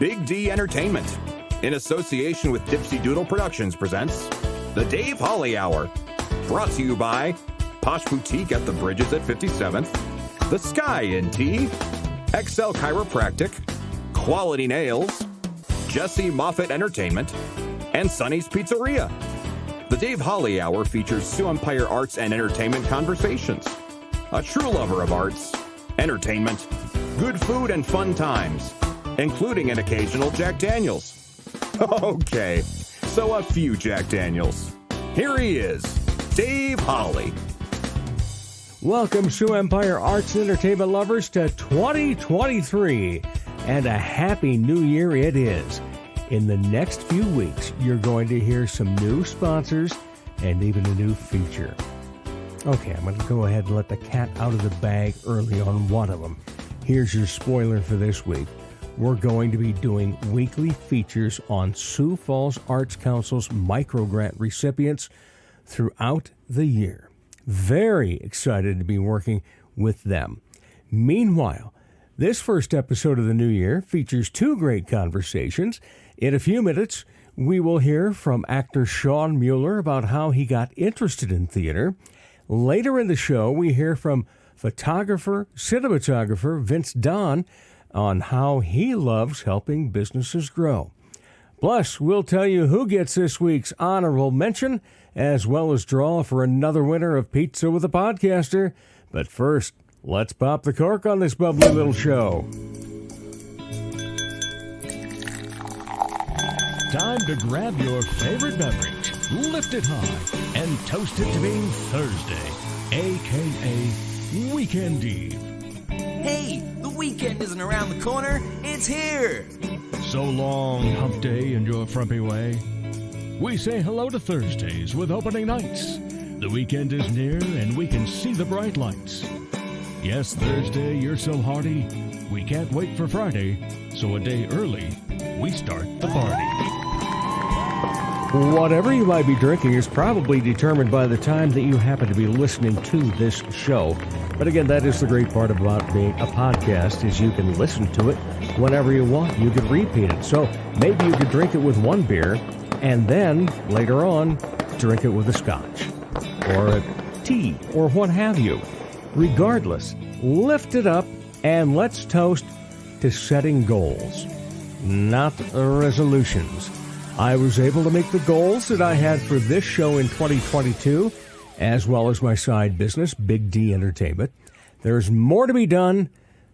Big D Entertainment, in association with Dipsy Doodle Productions, presents The Dave Holly Hour. Brought to you by Posh Boutique at the Bridges at 57th, The Sky in Tea, XL Chiropractic, Quality Nails, Jesse Moffitt Entertainment, and Sonny's Pizzeria. The Dave Holly Hour features Sioux Empire Arts and Entertainment conversations. A true lover of arts, entertainment, good food, and fun times, including an occasional Jack Daniels. Okay, so a few Jack Daniels. Here he is, Dave Holly. Welcome, Sioux Empire Arts and Entertainment lovers, to 2023, and a happy new year it is. In the next few weeks, you're going to hear some new sponsors and even a new feature. Okay, I'm going to go ahead and let the cat out of the bag early on one of them. Here's your spoiler for this week. We're going to be doing weekly features on Sioux Falls Arts Council's microgrant recipients throughout the year. Very excited to be working with them. Meanwhile, this first episode of the new year features two great conversations. In a few minutes, we will hear from actor Sean Mueller about how he got interested in theater. Later in the show, we hear from photographer-cinematographer Vince Dahn on how he loves helping businesses grow. Plus, we'll tell you who gets this week's honorable mention, as well as draw for another winner of Pizza with a Podcaster. But first, let's pop the cork on this bubbly little show. Time to grab your favorite beverage, lift it high, and toast it to being Thursday, a.k.a. Weekend Eve. Hey, the weekend isn't around the corner, it's here! So long, hump day in your frumpy way. We say hello to Thursdays with opening nights. The weekend is near and we can see the bright lights. Yes, Thursday, you're so hearty, we can't wait for Friday, so a day early, we start the party. Whatever you might be drinking is probably determined by the time that you happen to be listening to this show. But again, that is the great part about being a podcast, is you can listen to it whenever you want. You can repeat it. So maybe you could drink it with one beer and then later on drink it with a scotch or a tea or what have you. Regardless, lift it up and let's toast to setting goals, not resolutions. I was able to make the goals that I had for this show in 2022, as well as my side business, Big D Entertainment. There's more to be done,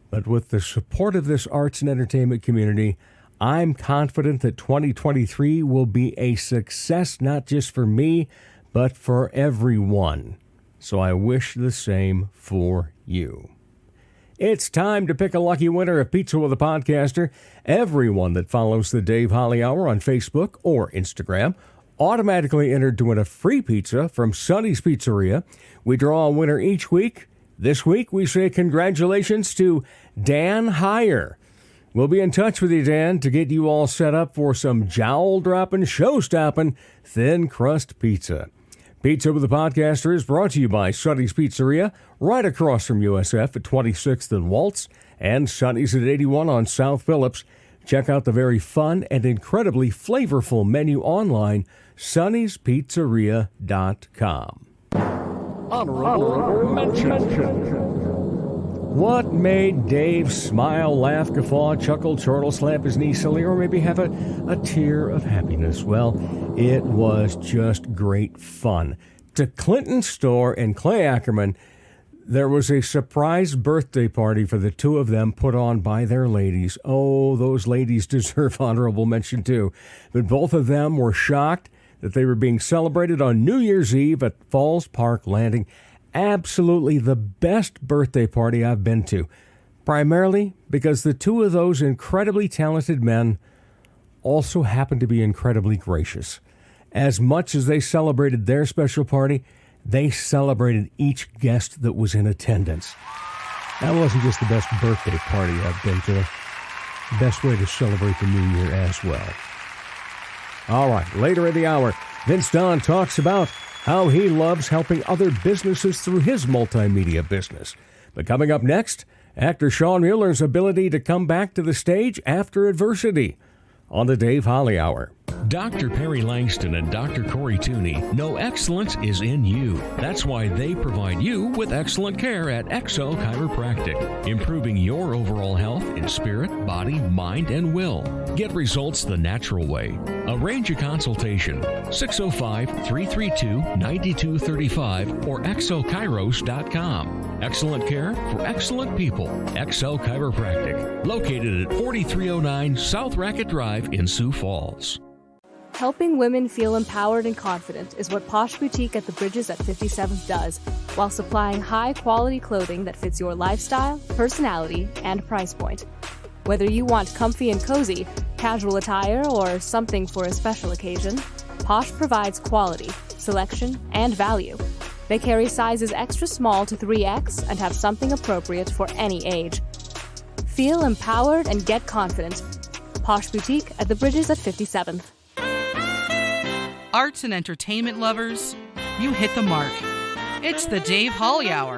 but with the support of this arts and entertainment community, I'm confident that 2023 will be a success, not just for me, but for everyone. So I wish the same for you. It's time to pick a lucky winner of Pizza with a Podcaster. Everyone that follows the Dave Holly Hour on Facebook or Instagram automatically entered to win a free pizza from Sonny's Pizzeria. We draw a winner each week. This week, we say congratulations to Dan Heyer. We'll be in touch with you, Dan, to get you all set up for some jowl-dropping, show-stopping, thin-crust pizza. Pizza with the Podcaster is brought to you by Sonny's Pizzeria, right across from USF at 26th and Waltz, and Sonny's at 81 on South Phillips. Check out the very fun and incredibly flavorful menu online, sonnyspizzeria.com. Honorable mention. What made Dave smile, laugh, guffaw, chuckle, chortle, slap his knee silly, or maybe have a tear of happiness? Well, it was just great fun. To Clinton Store and Clay Ackerman, there was a surprise birthday party for the two of them put on by their ladies. Oh, those ladies deserve honorable mention too. But both of them were shocked that they were being celebrated on New Year's Eve at Falls Park Landing. Absolutely the best birthday party I've been to, primarily because the two of those incredibly talented men also happened to be incredibly gracious. As much as they celebrated their special party, they celebrated each guest that was in attendance. That wasn't just the best birthday party I've been to, best way to celebrate the new year as well. All right, later in the hour, Vince Dahn talks about how he loves helping other businesses through his multimedia business. But coming up next, actor Sean Mueller's ability to come back to the stage after adversity on the Dave Holly Hour. Dr. Perry Langston and Dr. Corey Tooney know excellence is in you. That's why they provide you with excellent care at XO Chiropractic, improving your overall health in spirit, body, mind, and will. Get results the natural way. Arrange a consultation, 605-332-9235 or xochiros.com. Excellent care for excellent people. XO Chiropractic, located at 4309 South Racket Drive in Sioux Falls. Helping women feel empowered and confident is what Posh Boutique at the Bridges at 57th does, while supplying high-quality clothing that fits your lifestyle, personality, and price point. Whether you want comfy and cozy, casual attire, or something for a special occasion, Posh provides quality, selection, and value. They carry sizes extra small to 3X and have something appropriate for any age. Feel empowered and get confident. Posh Boutique at the Bridges at 57th. Arts and entertainment lovers, you hit the mark. It's the Dave Holly Hour.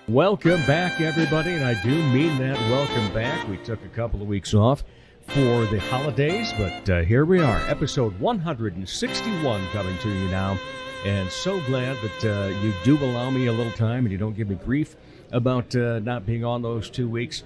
Welcome back, everybody, and I do mean that welcome back. We took a couple of weeks off for the holidays, but here we are, episode 161 coming to you now, and so glad that you do allow me a little time and you don't give me grief about not being on those 2 weeks.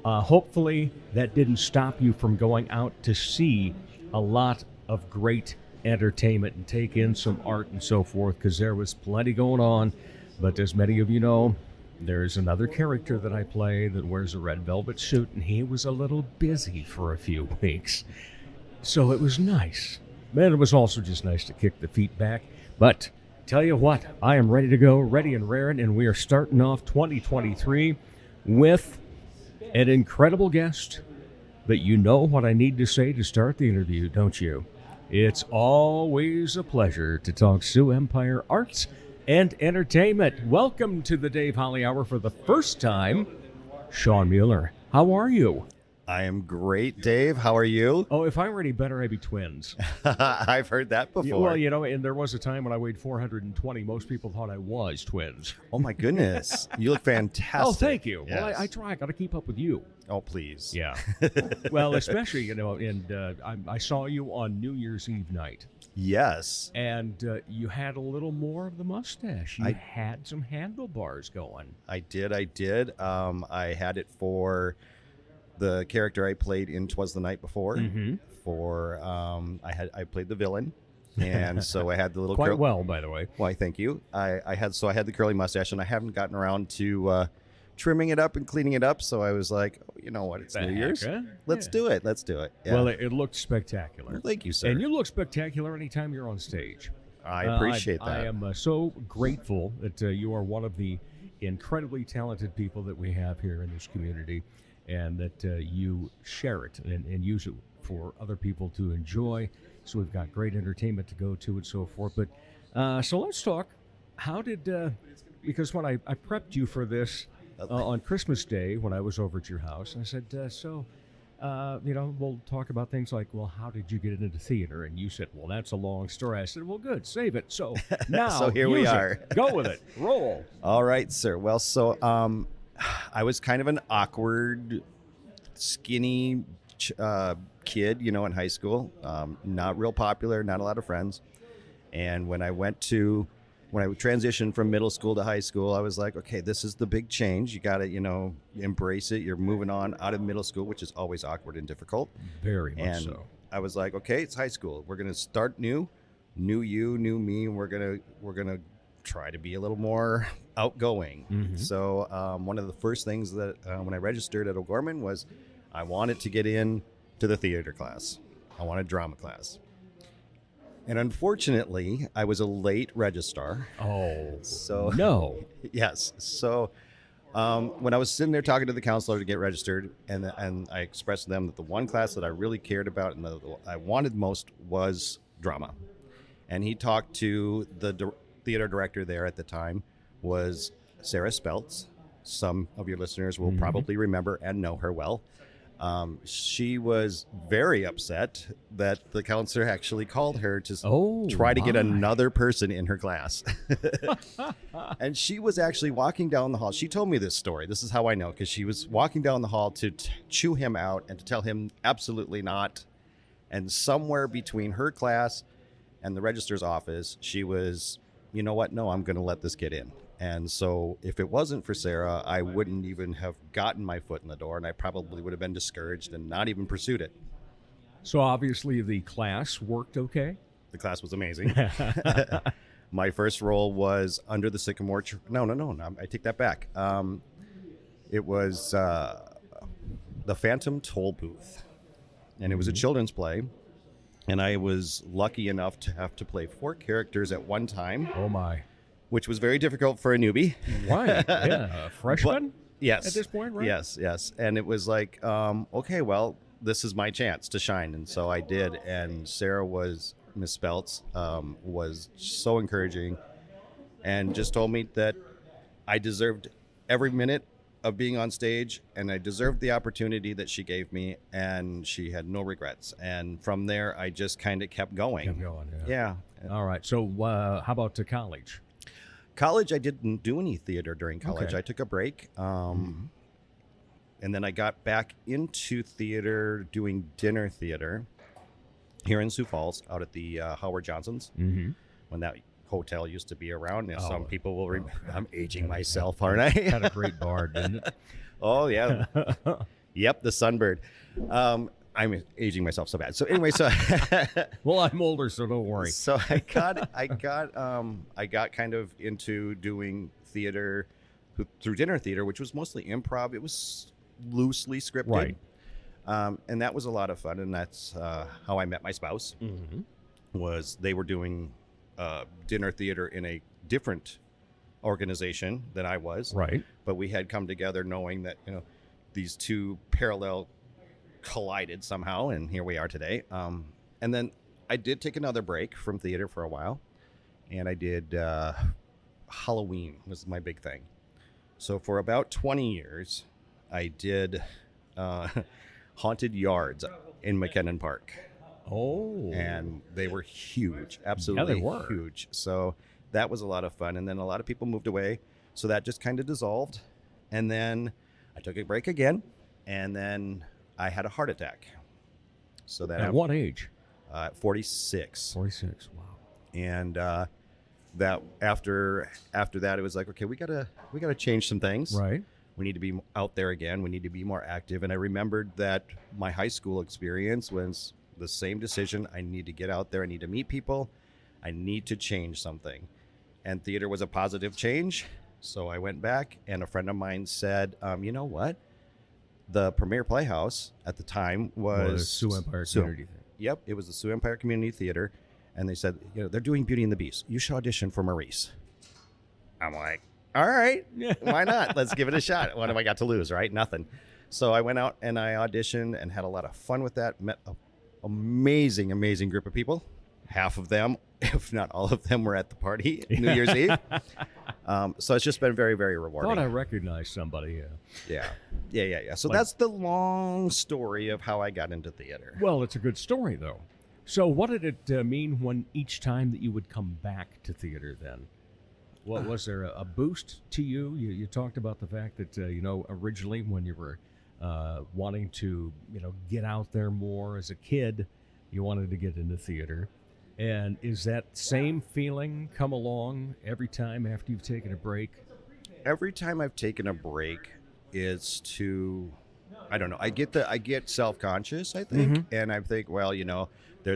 Hopefully that didn't stop you from going out to see a lot of great entertainment and take in some art and so forth, because there was plenty going on. But as many of you know, there's another character that I play that wears a red velvet suit, and he was a little busy for a few weeks. So it was nice. Man, it was also just nice to kick the feet back. But tell you what, I am ready to go, ready and raring, and we are starting off 2023 with an incredible guest. But you know what I need to say to start the interview, don't you? It's always a pleasure to talk Sioux Empire arts and entertainment. Welcome to the Dave Holly Hour for the first time, Sean Mueller. How are you? I am great, Dave. How are you? Oh, if I were any better, I'd be twins. I've heard that before. Yeah, well, you know, and there was a time when I weighed 420. Most people thought I was twins. Oh, my goodness. You look fantastic. Oh, thank you. Yes. Well, I try. I got to keep up with you. Oh, please. Yeah. Well, especially, you know, and I saw you on New Year's Eve night. Yes. And you had a little more of the mustache. You had some handlebars going. I did. I had it for the character I played in 'Twas the Night Before. Mm-hmm. I played the villain, and so I had the little quite well, by the way. Why, thank you. I had the curly mustache, and I haven't gotten around to trimming it up and cleaning it up. So I was like, oh, you know what? It's New Year's. Huh? Let's do it. Yeah. Well, it looked spectacular. Well, thank you, sir. And you look spectacular anytime you're on stage. I appreciate that. I am so grateful that you are one of the incredibly talented people that we have here in this community, and that you share it and use it for other people to enjoy. So we've got great entertainment to go to and so forth. But so let's talk. How did, because when I prepped you for this on Christmas Day when I was over at your house, I said, you know, we'll talk about things like, well, how did you get into theater? And you said, well, that's a long story. I said, well, good, save it. So now so here we are. Go with it. Roll. All right, sir. Well, so I was kind of an awkward, skinny kid, you know, in high school. Not real popular, not a lot of friends. And when I transitioned from middle school to high school, I was like, okay, this is the big change. You got to, you know, embrace it. You're moving on out of middle school, which is always awkward and difficult. Very much and so. I was like, okay, it's high school. We're going to start new you, new me. And we're going to try to be a little more outgoing. Mm-hmm. So one of the first things that when I registered at O'Gorman was I wanted to get in to the theater class. I wanted drama class. And unfortunately, I was a late registrar. Oh, so no. Yes. So when I was sitting there talking to the counselor to get registered, and I expressed to them that the one class that I really cared about and that I wanted most was drama. And he talked to the theater director there at the time, was Sarah Speltz. Some of your listeners will probably remember and know her well. She was very upset that the counselor actually called her to Oh, try to get my. another person in her class. And she was actually walking down the hall. She told me this story. This is how I know, because she was walking down the hall to chew him out and to tell him absolutely not. And somewhere between her class and the registrar's office, she was, you know what? No, I'm going to let this kid in. And so if it wasn't for Sarah, I wouldn't even have gotten my foot in the door, and I probably would have been discouraged and not even pursued it. So obviously the class worked okay. The class was amazing. My first role was under the sycamore tree. No, I take that back. It was the Phantom Toll Booth, and it was a children's play. And I was lucky enough to have to play 4 characters at one time. Oh, my. Which was very difficult for a newbie. Right, yeah. A freshman? Yes. At this point, right? Yes. And it was like, okay, well, this is my chance to shine. And so I did. And Sarah Miss Speltz, was so encouraging and just told me that I deserved every minute of being on stage, and I deserved the opportunity that she gave me, and she had no regrets. And from there, I just kind of kept going. Yeah. All right. So how about to college? College, I didn't do any theater during college. Okay. I took a break. And then I got back into theater doing dinner theater here in Sioux Falls out at the Howard Johnson's when that hotel used to be around. And some people will remember. I'm aging myself, aren't I? Had a great bar, didn't it? Oh, yeah. Yep, the Sunbird. I'm aging myself so bad. So anyway, so well, I'm older, so don't worry. So I got kind of into doing theater through dinner theater, which was mostly improv. It was loosely scripted, Right. And that was a lot of fun. And that's how I met my spouse. Was they were doing dinner theater in a different organization than I was, Right. But we had come together knowing that these two parallel collided somehow, and here we are today. And then I did take another break from theater for a while, and I did Halloween was my big thing. So for about 20 years, I did haunted yards in McKinnon Park. Oh. And they were huge, absolutely they were. huge. So that was a lot of fun. And then a lot of people moved away, so that just kind of dissolved. And then I took a break again, and then I had a heart attack. So that At what age? 46. 46. Wow. And that after that, it was like, okay, we gotta change some things. Right. We need to be out there again. We need to be more active. And I remembered that my high school experience was the same decision. I need to get out there. I need to meet people. I need to change something. And theater was a positive change. So I went back, and a friend of mine said, you know what? The Premier Playhouse at the time was Sioux Empire Community Theater. Yep, it was the Sioux Empire Community Theater. And they said, they're doing Beauty and the Beast. You should audition for Maurice. I'm like, all right, why not? Let's give it a shot. What have I got to lose, right? Nothing. So I went out and I auditioned and had a lot of fun with that. Met an amazing group of people. Half of them, if not all of them, were at the party New Year's Eve. So it's just been very, very rewarding. Thought I recognized somebody. Yeah. So that's the long story of how I got into theater. Well, it's a good story, though. So what did it mean when each time that you would come back to theater then? Well, was there a boost to you? You talked about the fact that, originally when you were wanting to, get out there more as a kid, you wanted to get into theater. And is that same feeling come along every time after you've taken a break? Every time I've taken a break is to, I don't know, I get self-conscious, I think. And I think, well, I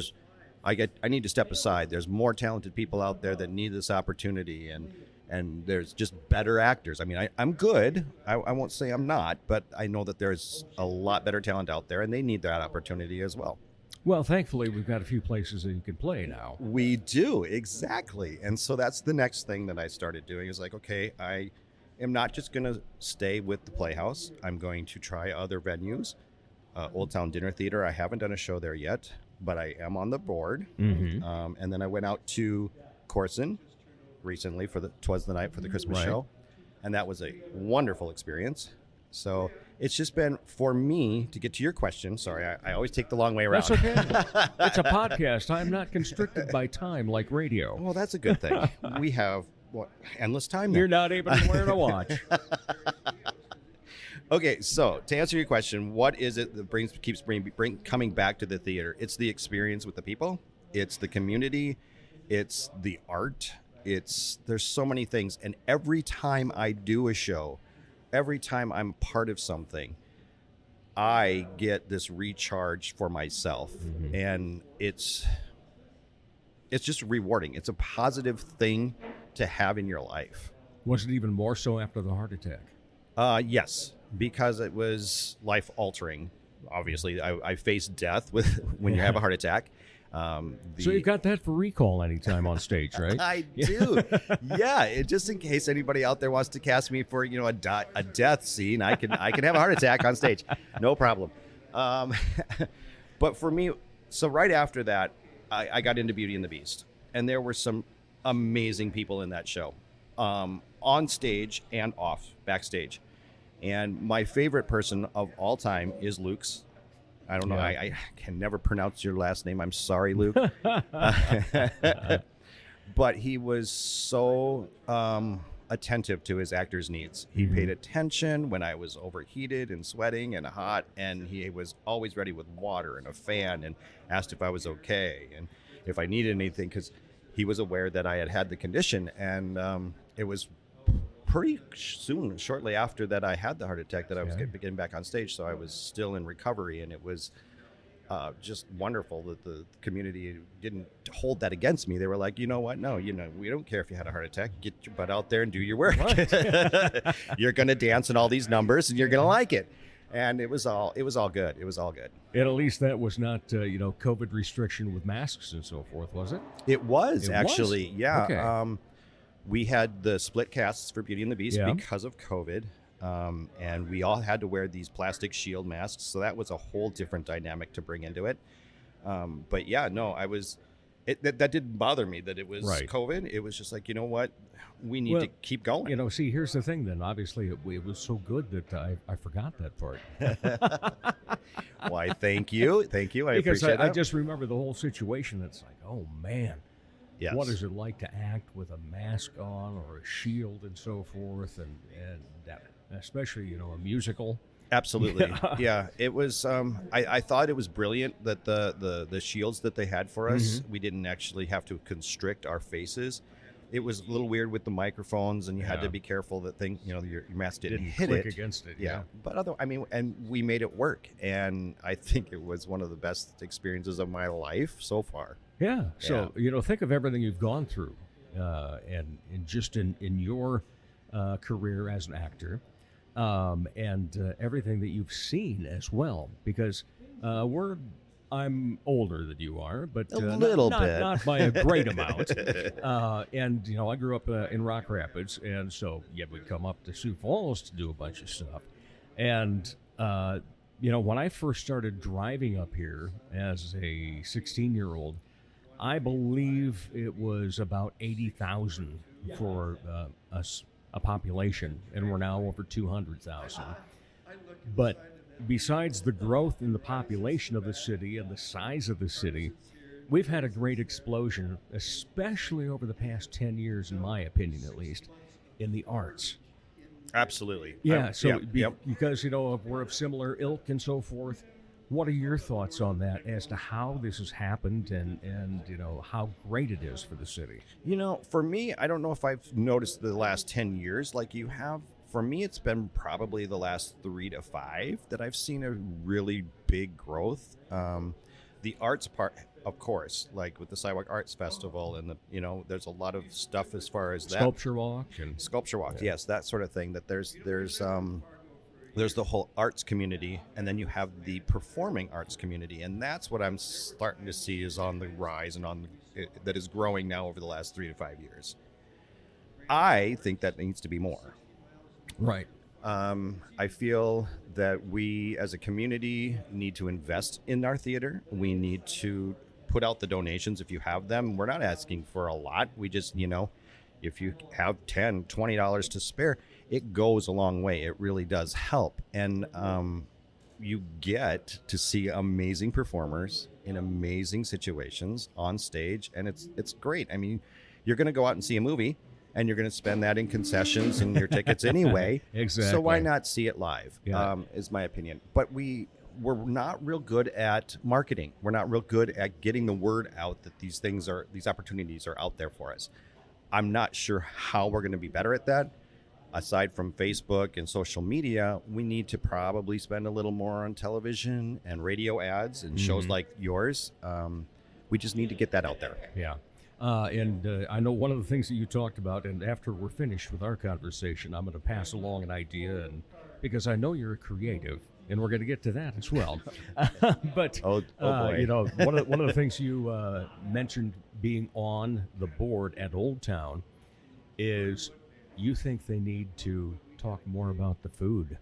need to step aside. There's more talented people out there that need this opportunity, and there's just better actors. I mean, I'm good. I won't say I'm not, but I know that there's a lot better talent out there, and they need that opportunity as well. Well, thankfully, we've got a few places that you can play now. We do, exactly. And so that's the next thing that I started doing is like, okay, I am not just going to stay with the Playhouse. I'm going to try other venues. Old Town Dinner Theater, I haven't done a show there yet, but I am on the board. And then I went out to Corson recently for 'Twas the Night for the Christmas show. And that was a wonderful experience. So it's just been, for me, to get to your question. Sorry, I always take the long way around. That's okay. It's a podcast. I'm not constricted by time like radio. Well, that's a good thing. We have endless time. You're not even wearing a watch. Okay, so to answer your question, what is it that keeps coming back to the theater? It's the experience with the people. It's the community. It's the art. There's so many things. And every time I do a show, every time I'm part of something, I get this recharge for myself. Mm-hmm. And it's just rewarding. It's a positive thing to have in your life. Was it even more so after the heart attack? Yes, because it was life-altering. Obviously, I faced death when you have a heart attack. So you got that for recall anytime on stage, right? I do. Yeah, just in case anybody out there wants to cast me for a death scene, I can have a heart attack on stage, no problem. But for me, so right after that, I got into Beauty and the Beast, and there were some amazing people in that show, on stage and backstage. And my favorite person of all time is Luke's. I don't know. Yeah. I can never pronounce your last name. I'm sorry, Luke. But he was so attentive to his actors' needs. He paid attention when I was overheated and sweating and hot, and he was always ready with water and a fan and asked if I was okay and if I needed anything, because he was aware that I had the condition. And it was pretty soon, shortly after that I had the heart attack, that I was getting back on stage. So I was still in recovery, and it was just wonderful that the community didn't hold that against me. They were like, you know what? No, we don't care if you had a heart attack. Get your butt out there and do your work. You're going to dance in all these numbers, and you're going to like it. And it was all good. It was all good. And at least that was not, COVID restriction with masks and so forth, was it? It was, actually. Yeah. Okay. We had the split casts for Beauty and the Beast because of COVID, and we all had to wear these plastic shield masks, so that was a whole different dynamic to bring into it. But yeah, no, that didn't bother me that it was COVID. It was just like, you know what, we need to keep going. See, here's the thing then. Obviously, it was so good that I forgot that part. Why, thank you. I because appreciate it. I just remember the whole situation. It's like, oh, man. Yes. What is it like to act with a mask on or a shield and so forth, and that, especially a musical? Absolutely, yeah. It was. I thought it was brilliant that the shields that they had for us, we didn't actually have to constrict our faces. It was a little weird with the microphones, and you had to be careful that your mask didn't hit click it against it. Yeah, but and we made it work, and I think it was one of the best experiences of my life so far. Yeah. So, think of everything you've gone through and just in your career as an actor and everything that you've seen as well, because I'm older than you are, but a little bit. Not by a great amount. And, I grew up in Rock Rapids, and so we'd come up to Sioux Falls to do a bunch of stuff. And, when I first started driving up here as a 16-year-old, I believe it was about 80,000 for a population, and we're now over 200,000. But besides the growth in the population of the city and the size of the city, we've had a great explosion, especially over the past 10 years, in my opinion at least, in the arts. Absolutely. Yeah, because, we're of similar ilk and so forth. What are your thoughts on that as to how this has happened and how great it is for the city? For me, I don't know if I've noticed the last 10 years like you have. For me, it's been probably the last 3 to 5 that I've seen a really big growth. The arts part, of course, like with the Sidewalk Arts Festival and there's a lot of stuff as far as that. Sculpture Walk. Yes, that sort of thing. That there's the whole arts community, and then you have the performing arts community, and that's what I'm starting to see is on the rise and that is growing now over the last 3 to 5 years. I think that needs to be more. Right. I feel that we as a community need to invest in our theater. We need to put out the donations if you have them. We're not asking for a lot. We just, if you have $10, $20 to spare, it goes a long way. It really does help. And you get to see amazing performers in amazing situations on stage, and it's great. I mean, you're going to go out and see a movie, and you're going to spend that in concessions and your tickets anyway. Exactly. So why not see it live? Yeah. Is my opinion. But we're not real good at marketing. We're not real good at getting the word out that these opportunities are out there for us. I'm not sure how we're going to be better at that. Aside from Facebook and social media, we need to probably spend a little more on television and radio ads and shows like yours. We just need to get that out there. Yeah. And I know one of the things that you talked about, and after we're finished with our conversation, I'm going to pass along an idea, and because I know you're a creative, and we're going to get to that as well. But Oh boy. you know, one of the things you mentioned being on the board at Old Town is you think they need to talk more about the food.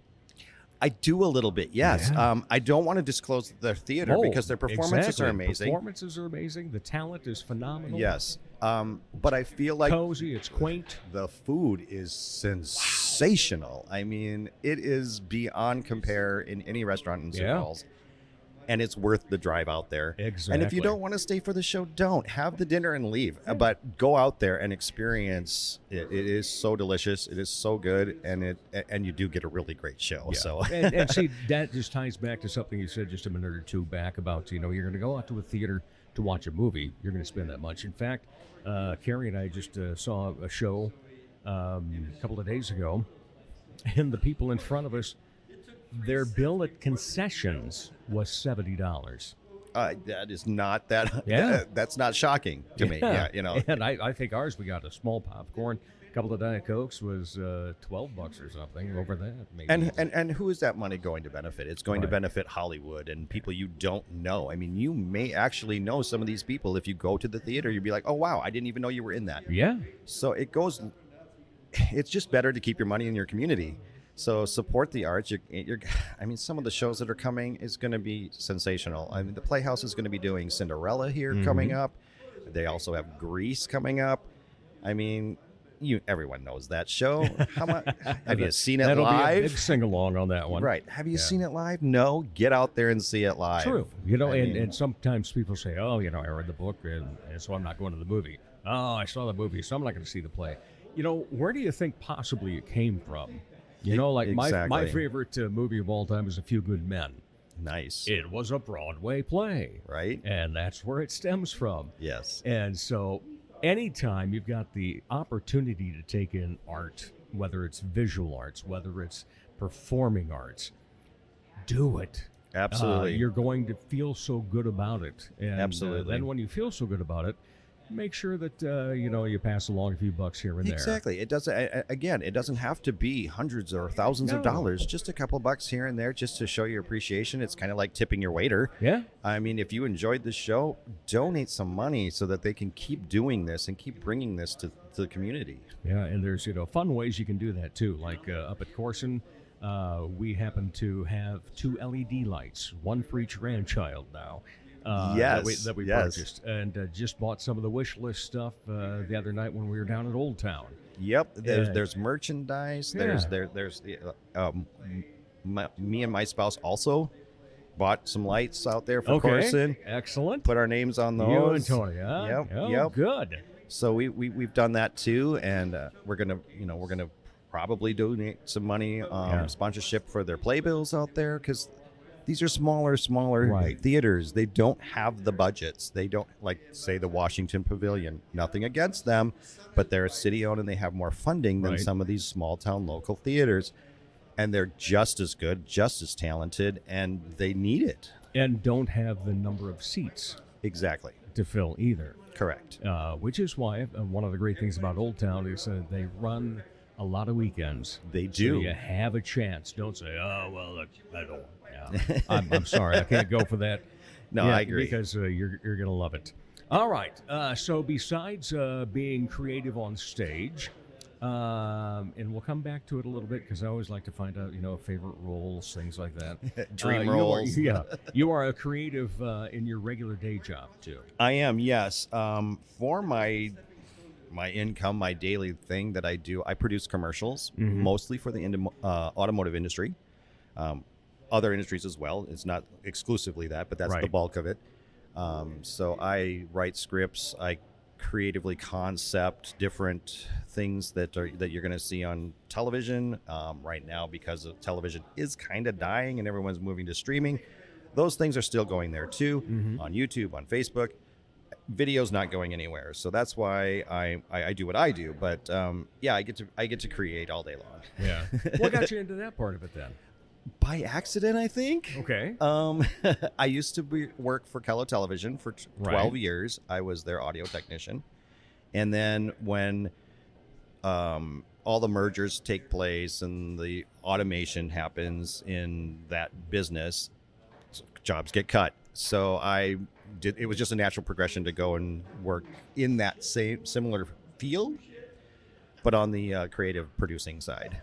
I do a little bit, yes. Yeah. I don't want to disclose their theater because their performances are amazing. Performances are amazing. The talent is phenomenal. Yes. But I feel like Cozy, it's quaint. the food is sensational. I mean, it is beyond compare in any restaurant in Sioux Falls. And it's worth the drive out there. Exactly. And if you don't want to stay for the show, don't. Have the dinner and leave. But go out there and experience it. It is so delicious. It is so good. And you do get a really great show. Yeah. So and see, that just ties back to something you said just a minute or two back about, you know, you're going to go out to a theater to watch a movie. You're going to spend that much. In fact, Carrie and I just saw a show a couple of days ago, and the people in front of us, their bill at concessions was $70. that is not that. Yeah. That's not shocking to me. Yeah, you know. And I think ours, we got a small popcorn, a couple of Diet Cokes was $12 or something over that. Maybe. And who is that money going to benefit? It's going to Right. benefit Hollywood and people you don't know. I mean, you may actually know some of these people. If you go to the theater, you'd be like, oh wow, I didn't even know you were in that. Yeah. So it's just better to keep your money in your community. So support the arts. I mean, some of the shows that are coming is going to be sensational. I mean, the Playhouse is going to be doing Cinderella here coming up. They also have Grease coming up. I mean, everyone knows that show. How much have you seen it That'll live? be a big sing along on that one. Right. Have you seen it live? No. Get out there and see it live. True. You know, I and, mean, and sometimes people say, oh, you know, I read the book, and so I'm not going to the movie. Oh, I saw the movie, so I'm not going to see the play. You know, where do you think possibly it came from? You know, like my Exactly. favorite movie of all time is A Few Good Men. nice. It was a Broadway play. Right? And that's where it stems from. Yes. And so anytime you've got the opportunity to take in art, whether it's visual arts, whether it's performing arts, do it. Absolutely. You're going to feel so good about it. And Absolutely. then when you feel so good about it, make sure that, you know, you pass along a few bucks here and there. Exactly. It doesn't. Again, it doesn't have to be hundreds or thousands of No. dollars. Just a couple bucks here and there, just to show your appreciation. It's kind of like tipping your waiter. Yeah. I mean, if you enjoyed the show, donate some money so that they can keep doing this and keep bringing this to the community. Yeah, and there's, you know, fun ways you can do that too. Like up at Corson, we happen to have 2 LED lights, one for each grandchild now. That we yes. purchased, and just bought some of the wish list stuff the other night when we were down at Old Town. Yep. There's Yeah. there's merchandise. Yeah. There's me and my spouse also bought some lights out there for Corson. Excellent. Put our names on those. You and Tony, huh? Yep. Oh, Yep. good. So we've done that too, and we're gonna probably donate some money sponsorship for their playbills out there, because these are smaller Right. theaters. They don't have the budgets. They don't, like, say, the Washington Pavilion. Nothing against them, but they're city owned and they have more funding than Right. some of these small town local theaters, and they're just as good, just as talented, and they need it. And don't have the number of seats Exactly. to fill either. Correct. Which is why one of the great things about Old Town is they run a lot of weekends. They So do. you have a chance. Don't say, oh, well, look, I don't. Yeah. I'm sorry. I can't go for that. No, Yeah, I agree. Because you're going to love it. All right. So besides being creative on stage, and we'll come back to it a little bit because I always like to find out, you know, favorite roles, things like that. Dream roles. You are a creative in your regular day job, too. I am, yes. For my my income, my daily thing that I do. I produce commercials, mostly for the automotive industry, other industries as well. It's not exclusively that, but that's the Right. bulk of it. So I write scripts. I creatively concept different things that you're going to see on television right now, because of television is kind of dying and everyone's moving to streaming. Those things are still going there too, on YouTube, on Facebook. Video's not going anywhere, so that's why I do what I do. But yeah, I get to create all day long. Yeah. What got you into that part of it then? By accident, I think. Okay. I used to work for Kello Television for 12 years. I was their audio technician, and then when all the mergers take place and the automation happens in that business, jobs get cut. So it was just a natural progression to go and work in that similar field, but on the creative producing side.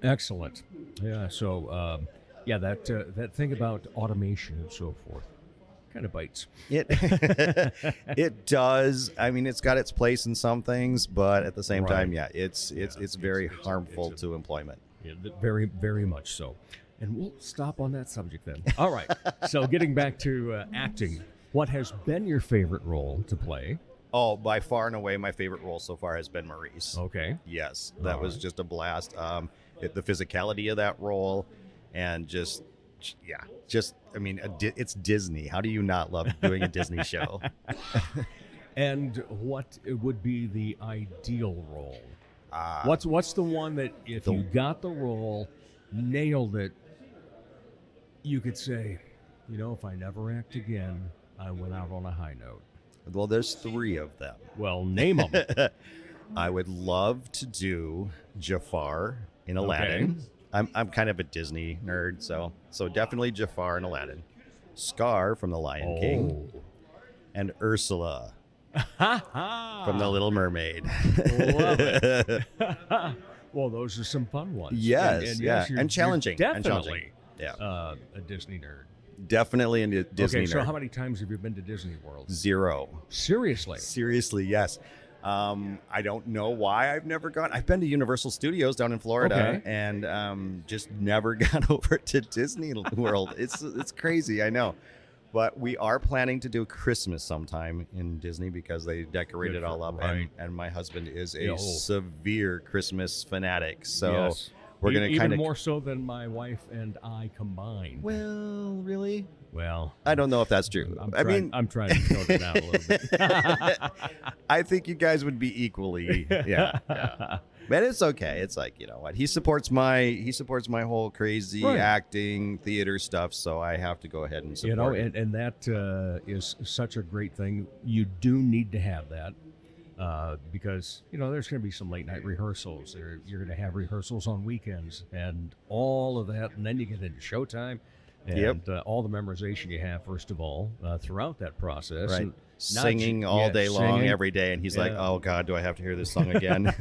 Excellent. Yeah. So, that thing about automation and so forth kind of bites. It it does. I mean, it's got its place in some things, but at the same time, it's very harmful to employment. Yeah, very, very much so. And we'll stop on that subject then. All right. So, getting back to acting, what has been your favorite role to play? Oh, by far and away, my favorite role so far has been Maurice. Okay. Yes, that was just a blast. The physicality of that role, and I mean, it's Disney. How do you not love doing a Disney show? And what would be the ideal role? What's the one that if you got the role, nailed it, you could say, if I never act again, I went out on a high note? Well, there's 3 of them. Well, name them. I would love to do Jafar in Aladdin. Okay. I'm kind of a Disney nerd, so definitely Jafar in Aladdin. Scar from The Lion King, and Ursula from The Little Mermaid. Love it. Well, those are some fun ones. Yes, and challenging. You're definitely and challenging. a Disney nerd. Definitely a Disney Okay, so nerd. how many times have you been to Disney World? 0. Seriously, yes. I don't know why I've never gone. I've been to Universal Studios down in Florida, and just never got over to Disney World. It's crazy, I know. But we are planning to do Christmas sometime in Disney because they decorate it all up. Right. And my husband is a severe Christmas fanatic. So yes. we're going to even kind of... more so than my wife and I combined. Well, really? Well, I don't know if that's true. I'm trying to tone it down a little bit. I think you guys would be equally, yeah. But it's okay. It's like, you know what? He supports my whole crazy acting, theater stuff, so I have to go ahead and support it. And that is such a great thing. You do need to have that because, there's going to be some late night rehearsals. You're going to have rehearsals on weekends and all of that, and then you get into showtime. And all the memorization you have, first of all, throughout that process. Right. And singing all day long, every day. And he's like, oh, God, do I have to hear this song again?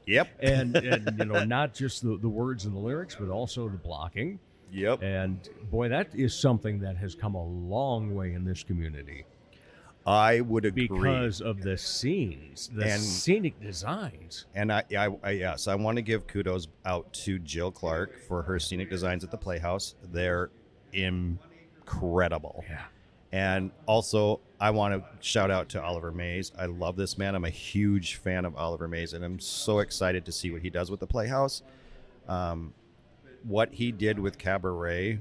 Yep. And not just the words and the lyrics, but also the blocking. Yep. And, boy, that is something that has come a long way in this community. I would agree. Because of the scenes, scenic designs. And I want to give kudos out to Jill Clark for her scenic designs at the Playhouse. They're incredible. Yeah. And also, I want to shout out to Oliver Mays. I love this man. I'm a huge fan of Oliver Mays, and I'm so excited to see what he does with the Playhouse. What he did with Cabaret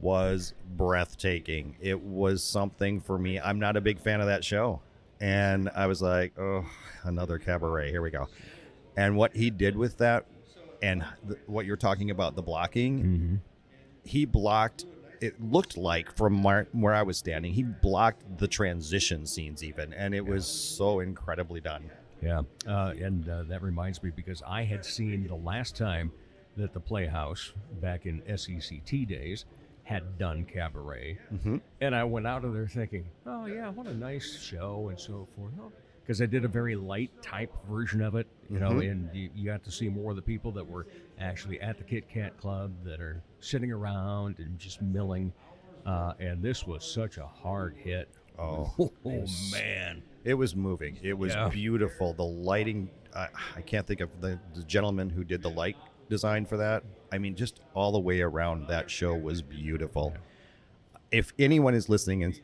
was breathtaking. It was something for me. I'm not a big fan of that show. And I was like, oh, another Cabaret. Here we go. And what he did with that, and what you're talking about, the blocking, he blocked, it looked like from where I was standing, he blocked the transition scenes even. And it was so incredibly done. Yeah. And that reminds me, because I had seen the last time that the Playhouse, back in SECT days, had done Cabaret. And I went out of there thinking, oh, yeah, what a nice show and so forth. Because I did a very light type version of it, and you got to see more of the people that were actually at the Kit Kat Club that are sitting around and just milling. And this was such a hard hit. Oh man. It was moving. It was beautiful. The lighting, I can't think of the gentleman who did the light design for that. I mean, just all the way around, that show was beautiful. If anyone is listening, and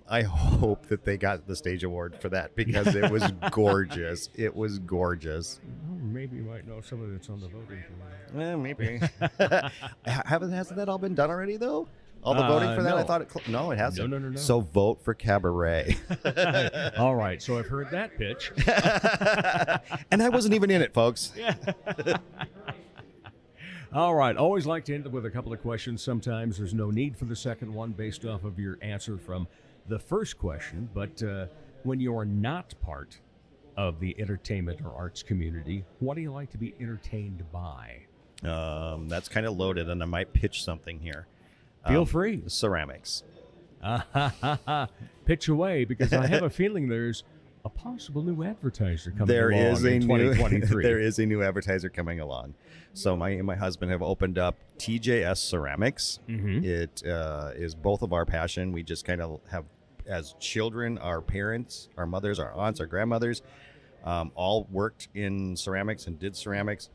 I hope that they got the stage award for that, because it was gorgeous. It was gorgeous. Maybe you might know somebody that's on the voting committee. Well, maybe. Hasn't that all been done already, though? All the voting for that? No. I thought no, it hasn't. No. So vote for Cabaret. All right, so I've heard that pitch. And I wasn't even in it, folks. All right, always like to end with a couple of questions. Sometimes there's no need for the second one based off of your answer from the first question, but when you are not part of the entertainment or arts community, what do you like to be entertained by? That's kind of loaded, and I might pitch something here. Feel free. Ceramics. Pitch away, because I have a feeling there's a possible new advertiser coming There along is in 2023. There is a new advertiser coming along. So my husband have opened up TJS Ceramics. Mm-hmm. It is both of our passion. We just kind of have, as children, our parents, our mothers, our aunts, our grandmothers, all worked in ceramics and did ceramics.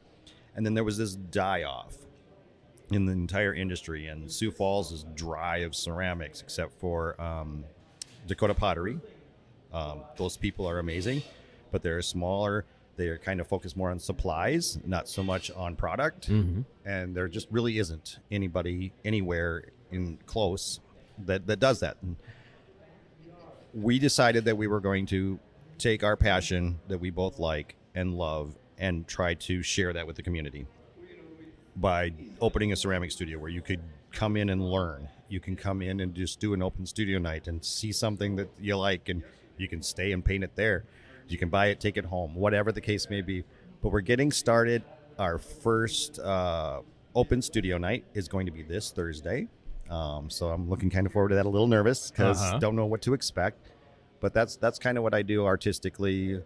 And then there was this die-off in the entire industry, and Sioux Falls is dry of ceramics except for Dakota Pottery. Those people are amazing, but they're smaller. They're kind of focused more on supplies, not so much on product. Mm-hmm. And there just really isn't anybody anywhere in close that does that. And we decided that we were going to take our passion that we both like and love and try to share that with the community by opening a ceramic studio where you could come in and learn. You can come in and just do an open studio night and see something that you like, and you can stay and paint it there. You can buy it, take it home, whatever the case may be. But we're getting started. Our first open studio night is going to be this Thursday. So I'm looking kind of forward to that. A little nervous because don't know what to expect. But that's kind of what I do artistically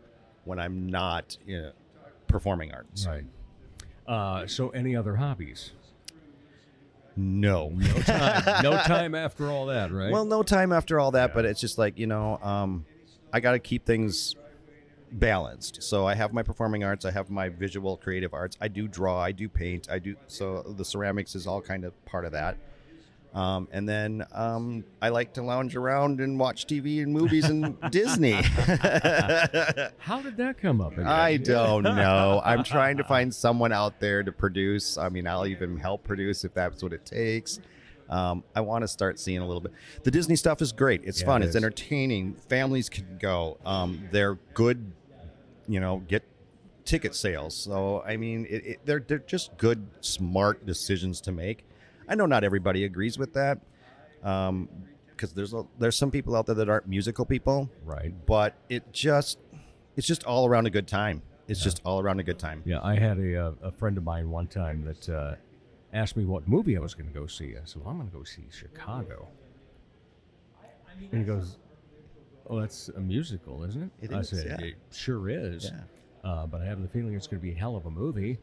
when I'm not performing arts. Right. So any other hobbies? No. No time. No time after all that, right? Well, no time after all that, but it's just like, I got to keep things balanced. So I have my performing arts, I have my visual creative arts. I do draw, I do paint, so the ceramics is all kind of part of that. And then I like to lounge around and watch TV and movies and Disney. How did that come up again? I don't know. I'm trying to find someone out there to produce. I mean, I'll even help produce if that's what it takes. I want to start seeing a little bit. The Disney stuff is great. It's fun. It's entertaining. Families can go. They're good, get ticket sales. So, I mean, they're just good, smart decisions to make. I know not everybody agrees with that, because there's some people out there that aren't musical people, right? But it's just all around a good time. It's just all around a good time. Yeah, I had a friend of mine one time that asked me what movie I was going to go see. I said, "Well, I'm going to go see Chicago," and he goes, "Oh, that's a musical, isn't it?" It I is, said, yeah. "It sure is." Yeah. But I have the feeling it's going to be a hell of a movie.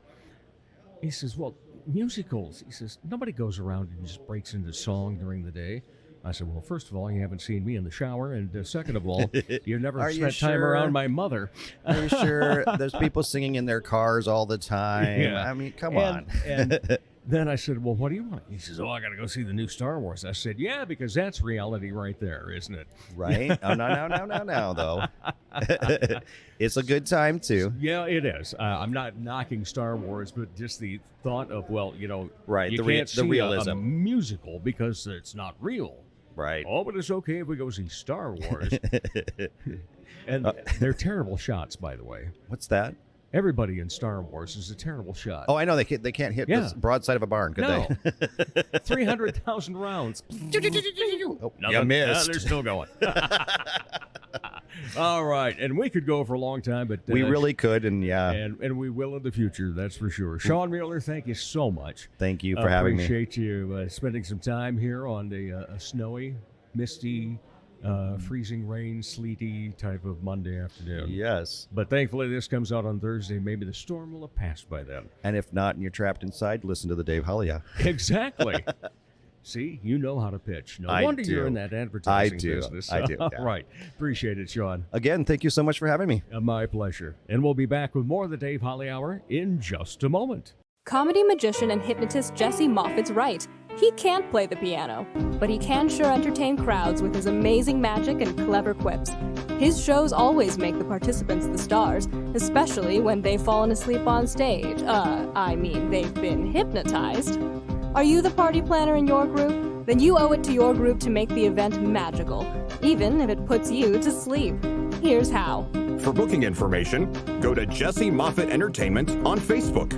He says, "Well, musicals," he says, "nobody goes around and just breaks into song during the day." I said, "Well, first of all, you haven't seen me in the shower, and second of all, you've never spent time around my mother." Are you sure? There's people singing in their cars all the time. Yeah. I mean, come on. And then I said, "Well, what do you want?" He says, "Oh, I got to go see the new Star Wars." I said, "Yeah, because that's reality right there, isn't it?" Right? Oh, no, though. It's a good time, too. Yeah, it is. I'm not knocking Star Wars, but just the thought of, right, you can't see realism. a musical because it's not real. Right. Oh, but it's okay if we go see Star Wars. And they're terrible shots, by the way. What's that? Everybody in Star Wars is a terrible shot. Oh, I know. They can't hit the broadside of a barn, could they? 300,000 rounds. Oh, Nothing. you missed. They're still going. All right. And we could go for a long time, but we really could, and yeah. And we will in the future, that's for sure. Sean Mueller, thank you so much. Thank you for having me. Appreciate you spending some time here on a snowy, misty, freezing rain, sleety type of Monday afternoon. Yes. But thankfully, this comes out on Thursday. Maybe the storm will have passed by then. And if not, and you're trapped inside, listen to the Dave Holly Hour. Exactly. See, you know how to pitch. No I wonder do. you're in that advertising I do. business. I do, All yeah. right. Appreciate it, Sean. Again, thank you so much for having me. My pleasure. And we'll be back with more of the Dave Holly Hour in just a moment. Comedy magician and hypnotist Jesse Moffat's right. He can't play the piano, but he can sure entertain crowds with his amazing magic and clever quips. His shows always make the participants the stars, especially when they've fallen asleep on stage. They've been hypnotized. Are you the party planner in your group? Then you owe it to your group to make the event magical, even if it puts you to sleep. Here's how. For booking information, go to Jesse Moffitt Entertainment on Facebook.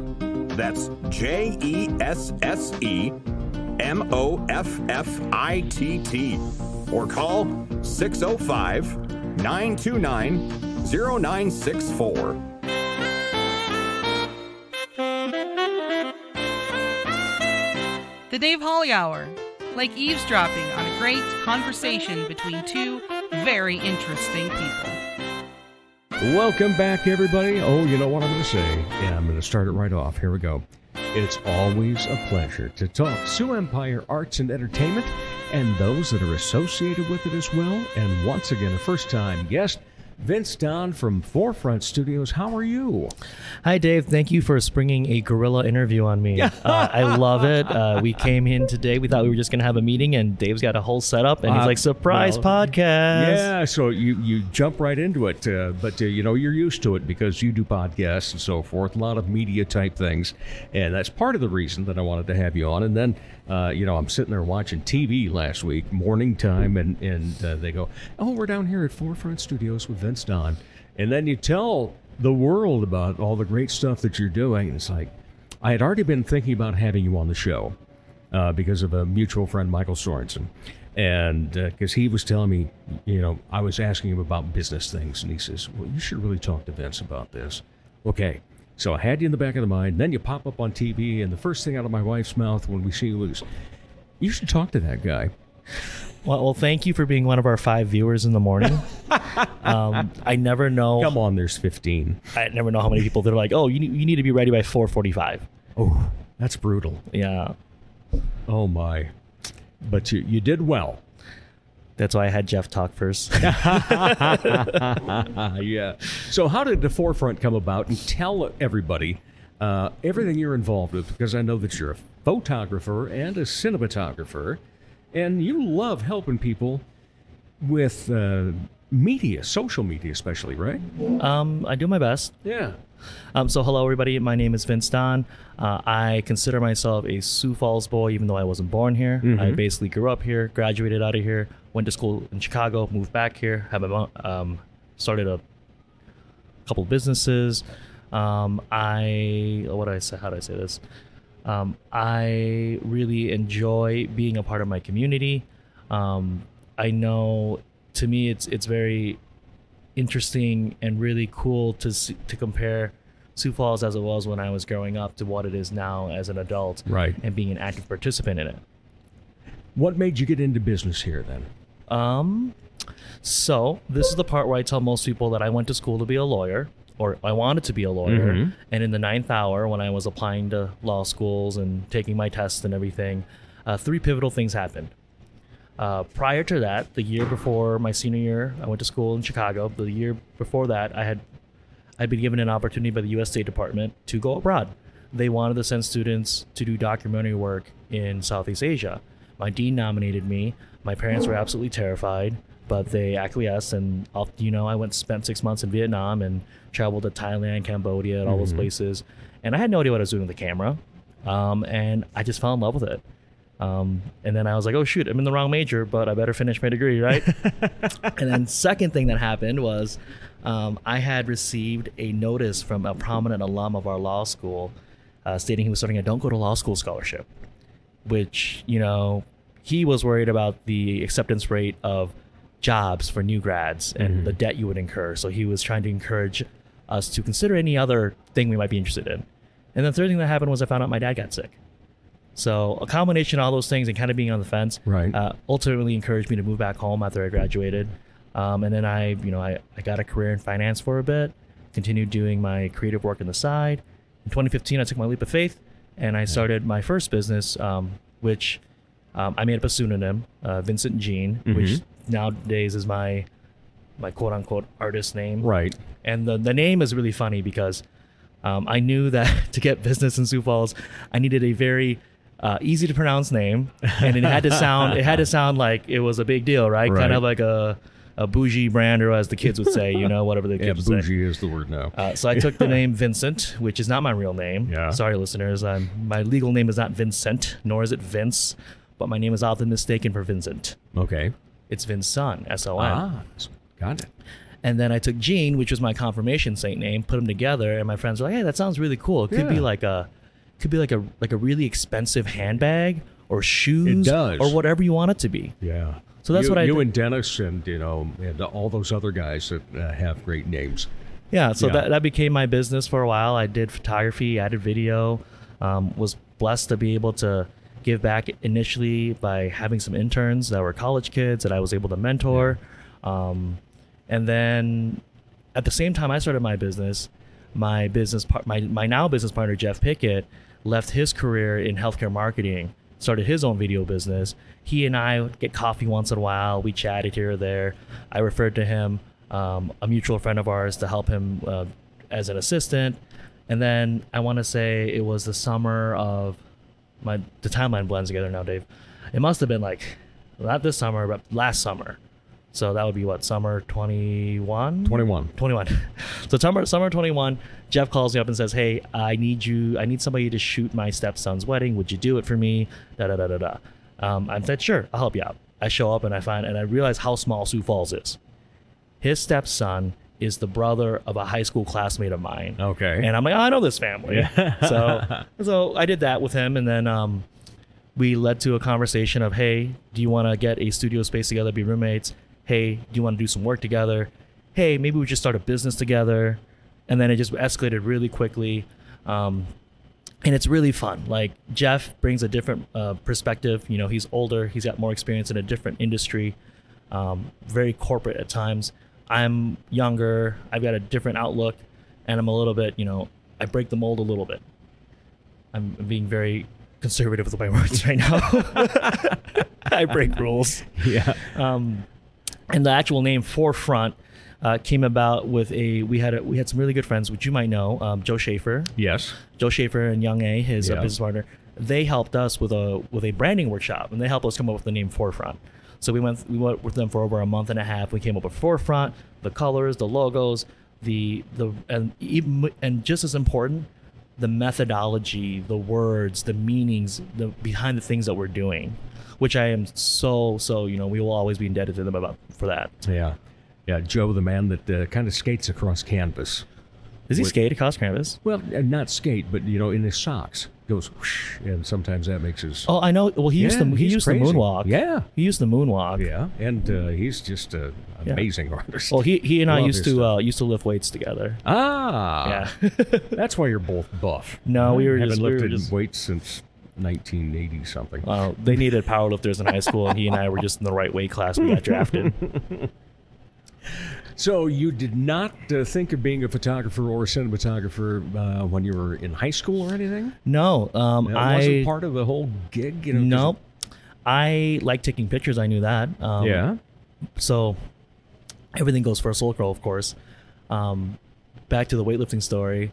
That's JESSEMOFFITT. Or call 605-929-0964. The Dave Holly Hour, like eavesdropping on a great conversation between two very interesting people. Welcome back, everybody. Oh, you know what I'm going to say? Yeah, I'm going to start it right off. Here we go. It's always a pleasure to talk Sioux Empire Arts and Entertainment and those that are associated with it as well. And once again, a first-time guest, Vince Dahn from Forefront Studios. How are you? Hi, Dave. Thank you for springing a guerrilla interview on me. I love it. We came in today. We thought we were just going to have a meeting, and Dave's got a whole setup, and he's like, surprise podcast. Yeah, so you jump right into it. But you're used to it because you do podcasts and so forth, a lot of media type things. And that's part of the reason that I wanted to have you on. And then, I'm sitting there watching TV last week, morning time, and they go, oh, we're down here at Forefront Studios with Vince Dahn. And then you tell the world about all the great stuff that you're doing. And it's like, I had already been thinking about having you on the show because of a mutual friend, Michael Sorensen. And because he was telling me, I was asking him about business things. And he says, well, you should really talk to Vince about this. Okay. So I had you in the back of the mind. Then you pop up on TV. And the first thing out of my wife's mouth when we see you was, you should talk to that guy. Well, thank you for being one of our 5 viewers in the morning. I never know. Come on, there's 15. I never know how many people that are like, oh, you need to be ready by 4:45. Oh, that's brutal. Yeah. Oh, my. But you did well. That's why I had Jeff talk first. Yeah. So how did the Forefront come about? And tell everybody everything you're involved with, because I know that you're a photographer and a cinematographer, and you love helping people with media, social media especially, right? I do my best. Yeah. So hello, everybody. My name is Vince Dahn. I consider myself a Sioux Falls boy, even though I wasn't born here. Mm-hmm. I basically grew up here, graduated out of here, went to school in Chicago, moved back here, started a couple of businesses. How do I say this? I really enjoy being a part of my community. I know, to me, it's very interesting and really cool to compare Sioux Falls as it was when I was growing up to what it is now as an adult, right, and being an active participant in it. What made you get into business here then? So this is the part where I tell most people that I went to school to be a lawyer, or I wanted to be a lawyer. Mm-hmm. And in the 9th hour, when I was applying to law schools and taking my tests and everything, 3 pivotal things happened. Prior to that, the year before my senior year, I went to school in Chicago. The year before that, I'd been given an opportunity by the U.S. State Department to go abroad. They wanted to send students to do documentary work in Southeast Asia. My dean nominated me. My parents were absolutely terrified, but they acquiesced, and I spent 6 months in Vietnam and traveled to Thailand, Cambodia, and all those places. And I had no idea what I was doing with the camera, and I just fell in love with it. And then I was like, oh shoot, I'm in the wrong major, but I better finish my degree, right? And then second thing that happened was I had received a notice from a prominent alum of our law school stating he was starting a Don't Go to Law School scholarship, which, he was worried about the acceptance rate of jobs for new grads and the debt you would incur. So he was trying to encourage us to consider any other thing we might be interested in. And the third thing that happened was I found out my dad got sick. So a combination of all those things and kind of being on the fence, right, ultimately encouraged me to move back home after I graduated. And then I got a career in finance for a bit, continued doing my creative work on the side. In 2015, I took my leap of faith and I started my first business, which I made up a pseudonym, Vincent Jean, which nowadays is my quote unquote artist name. Right. And the name is really funny because I knew that to get business in Sioux Falls, I needed a very easy to pronounce name, and it had to sound like it was a big deal, right? Right. Kind of like a bougie brand, or as the kids would say, whatever the kids would say. Bougie is the word now. So I took the name Vincent, which is not my real name. Yeah. Sorry, listeners. My legal name is not Vincent, nor is it Vince, but my name is often mistaken for Vincent. Okay. It's Vince Son, S-O-N. Got it. And then I took Jean, which was my confirmation saint name, put them together, and my friends were like, "Hey, that sounds really cool. It could be like a really expensive handbag or shoes, It does. or whatever you want it to be." Yeah. So that's what I You did. and Dennis and and all those other guys that have great names. Yeah, so Yeah. that became my business for a while. I did photography, I did video, was blessed to be able to give back initially by having some interns that were college kids that I was able to mentor. And then at the same time I started my business, my now business partner, Jeff Pickett, left his career in healthcare marketing, started his own video business. He and I would get coffee once in a while. We chatted here or there. I referred to him, a mutual friend of ours, to help him as an assistant. And then I want to say it was the summer of the timeline blends together now, Dave. It must have been not this summer, but last summer. So that would be what, summer 21? 21. So summer 21, Jeff calls me up and says, "Hey, I need somebody to shoot my stepson's wedding. Would you do it for me?" I said, "Sure, I'll help you out." I show up and I realize how small Sioux Falls is. His stepson is the brother of a high school classmate of mine. Okay. And I'm like, "Oh, I know this family." So I did that with him, and then we led to a conversation of, "Hey, do you want to get a studio space together, be roommates? Hey, do you want to do some work together? Hey, maybe we just start a business together." And then it just escalated really quickly. And it's really fun. Like, Jeff brings a different perspective. He's older. He's got more experience in a different industry, very corporate at times. I'm younger. I've got a different outlook. And I'm a little bit, I break the mold a little bit. I'm being very conservative with my words right now. I break rules. Yeah. And the actual name Forefront came about with we had some really good friends, which you might know, Joe Schaefer. Yes. Joe Schaefer and Young A, his business partner. They helped us with a branding workshop, and they helped us come up with the name Forefront. So we went with them for over a month and a half. We came up with Forefront, the colors, the logos, and just as important, the methodology, the words, the meanings, behind the things that we're doing, which I am so we will always be indebted to them for that. Yeah. Yeah, Joe, the man that kind of skates across canvas. Does he skate across canvas? Well, not skate, but in his socks goes whoosh, and sometimes that makes his. Oh, I know. Well, he used the crazy. moonwalk. Yeah, he used the moonwalk. Yeah, and he's just an amazing artist. Well, he and I Love used to lift weights together. Ah, yeah. That's why you're both buff. No, we were haven't lifted just weights since 1980 something. Well, they needed powerlifters in high school, and he and I were just in the right weight class. We got drafted. So you did not think of being a photographer or a cinematographer when you were in high school or anything? No, That wasn't part of the whole gig. Nope. I like taking pictures. I knew that. Yeah. So everything goes for a soul curl, of course. Back to the weightlifting story.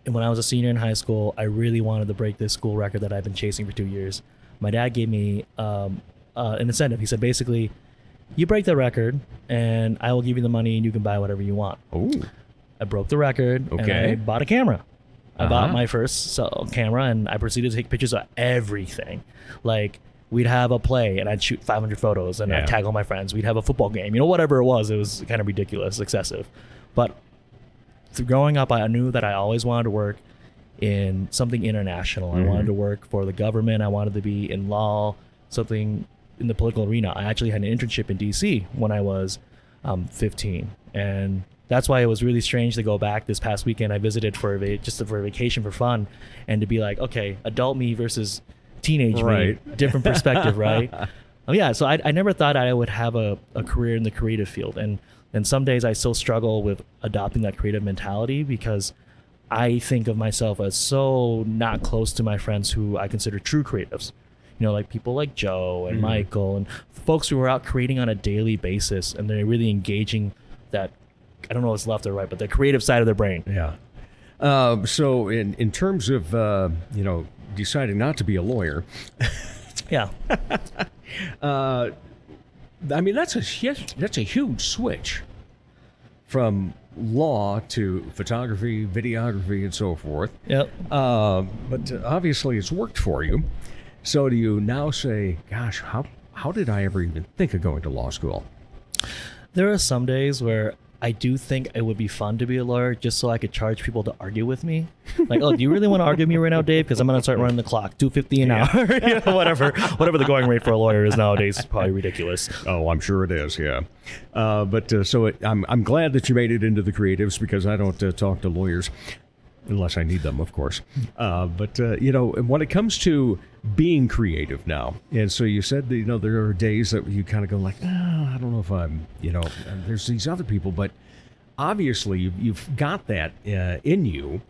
And when I was a senior in high school, I really wanted to break this school record that I've been chasing for 2 years. My dad gave me an incentive. He said, basically, you break the record, and I will give you the money, and you can buy whatever you want. Oh. I broke the record, and I bought a camera. I bought my first camera, and I proceeded to take pictures of everything. Like, we'd have a play, and I'd shoot 500 photos, and I'd tag all my friends. We'd have a football game. Whatever it was kind of ridiculous, excessive. But growing up, I knew that I always wanted to work in something international. I wanted to work for the government. I wanted to be in law, something in the political arena. I actually had an internship in DC when I was 15, and that's why it was really strange to go back this past weekend. I visited for a vacation for fun, and to be like, okay, adult me versus teenage me, different perspective, right? So I never thought I would have a career in the creative field, and some days I still struggle with adopting that creative mentality because I think of myself as so not close to my friends who I consider true creatives. like people like Joe and Michael and folks who are out creating on a daily basis, and they're really engaging that, I don't know if it's left or right, but the creative side of their brain. Yeah. So in terms of, deciding not to be a lawyer, Yeah. I mean, that's a huge switch from law to photography, videography, and so forth. Yep. But obviously it's worked for you. So do you now say, gosh, how did I ever even think of going to law school? There are some days where I do think it would be fun to be a lawyer just so I could charge people to argue with me. Like, oh, do you really want to argue with me right now, Dave? Because I'm going to start running the clock, $2.50 an hour, whatever the going rate for a lawyer is nowadays is probably ridiculous. Oh, I'm sure it is, yeah. I'm glad that you made it into the creatives, because I don't talk to lawyers unless I need them, of course. When it comes to being creative now, and so you said that, there are days that you kind of go like, I don't know if I'm, there's these other people, but obviously you've got that in you.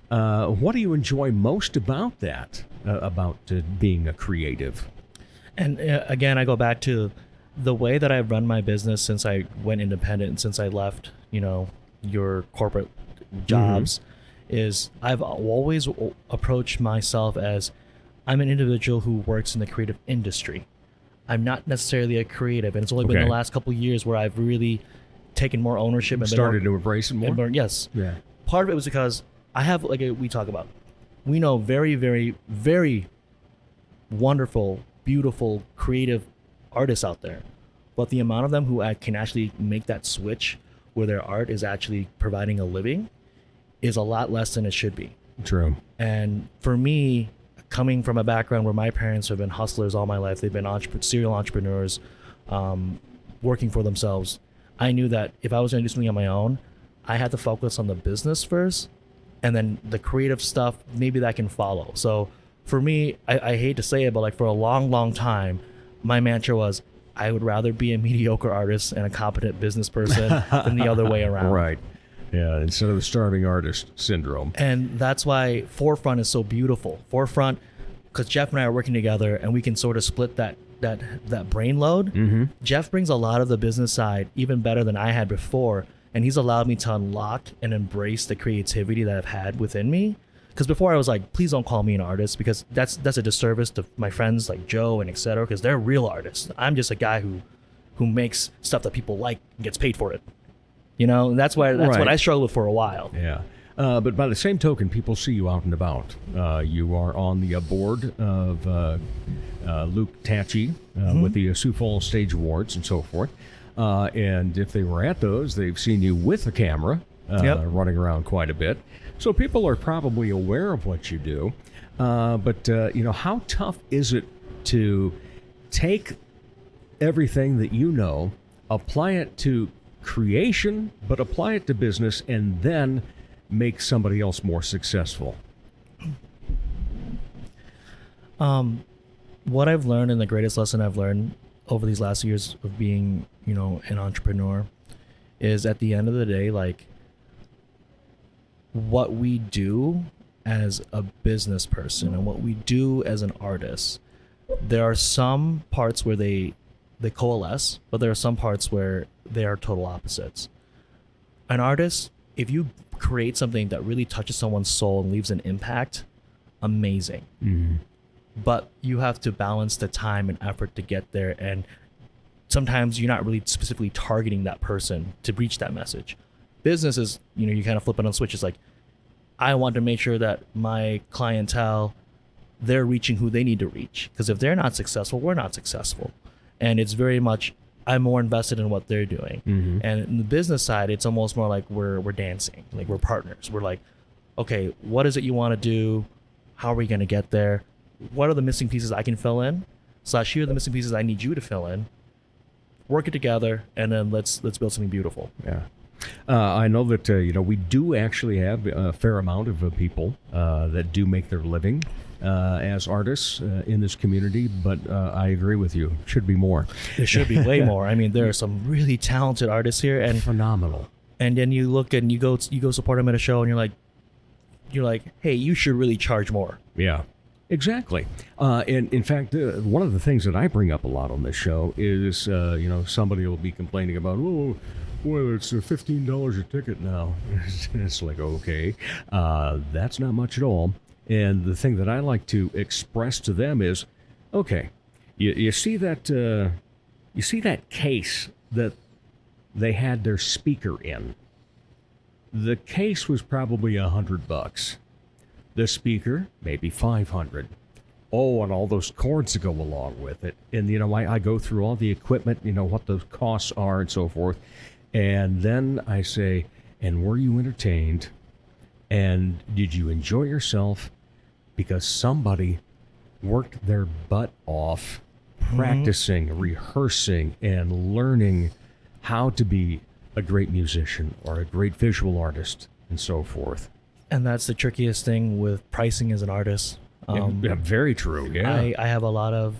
What do you enjoy most about that, about being a creative? And again, I go back to the way that I've run my business since I went independent and since I left, your corporate jobs. Is I've always approached myself as I'm an individual who works in the creative industry. I'm not necessarily a creative, and it's only been the last couple of years where I've really taken more ownership and started to embrace it more. Yes. Yeah. Part of it was because I have, we talk about, we know very, very, very wonderful, beautiful, creative artists out there, but the amount of them who can actually make that switch where their art is actually providing a living is a lot less than it should be. True. And for me, coming from a background where my parents have been hustlers all my life, they've been serial entrepreneurs, working for themselves, I knew that if I was going to do something on my own, I had to focus on the business first, and then the creative stuff, maybe that can follow. So for me, I hate to say it, but for a long, long time, my mantra was, I would rather be a mediocre artist and a competent business person than the other way around. Right. Yeah, instead of the starving artist syndrome. And that's why Forefront is so beautiful. Forefront, because Jeff and I are working together, and we can sort of split that brain load. Jeff brings a lot of the business side even better than I had before, and he's allowed me to unlock and embrace the creativity that I've had within me. Because before I was like, please don't call me an artist, because that's a disservice to my friends like Joe and et cetera, because they're real artists. I'm just a guy who makes stuff that people like and gets paid for it. And that's what I struggled with for a while. Yeah. But by the same token, people see you out and about. You are on the board of Luke Tachi with the Sioux Falls Stage Awards and so forth. And if they were at those, they've seen you with a camera running around quite a bit. So people are probably aware of what you do. But how tough is it to take everything that you know, apply it to creation, but apply it to business, and then make somebody else more successful? What I've learned, and the greatest lesson I've learned over these last years of being, an entrepreneur, is at the end of the day, what we do as a business person and what we do as an artist, there are some parts where they coalesce, but there are some parts where they are total opposites. An artist, if you create something that really touches someone's soul and leaves an impact, amazing. But you have to balance the time and effort to get there, and sometimes you're not really specifically targeting that person to reach that message. Business is, you kind of flip it on switch. It's like, I want to make sure that my clientele, they're reaching who they need to reach, because if they're not successful, we're not successful. And it's very much, I'm more invested in what they're doing. And in the business side, it's almost more like we're dancing, like we're partners. We're like, okay, what is it you want to do? How are we going to get there? What are the missing pieces I can fill in? / here are the missing pieces I need you to fill in. Work it together, and then let's build something beautiful. Yeah. I know that we do actually have a fair amount of people that do make their living as artists in this community, but I agree with you. Should be more. There should be way more. I mean, there are some really talented artists here, and phenomenal. And then you look and you go support them at a show, and you're like, hey, you should really charge more. Yeah. Exactly. And in fact, one of the things that I bring up a lot on this show is, somebody will be complaining about, oh, well, it's $15 a ticket now. It's like, okay, that's not much at all. And the thing that I like to express to them is, okay, you see that case that they had their speaker in. The case was probably $100. The speaker, maybe 500. Oh, and all those cords to go along with it. And, I go through all the equipment, what the costs are and so forth. And then I say, and were you entertained? And did you enjoy yourself? Because somebody worked their butt off practicing, rehearsing, and learning how to be a great musician or a great visual artist and so forth. And that's the trickiest thing with pricing as an artist. Yeah, very true. Yeah, I have a lot of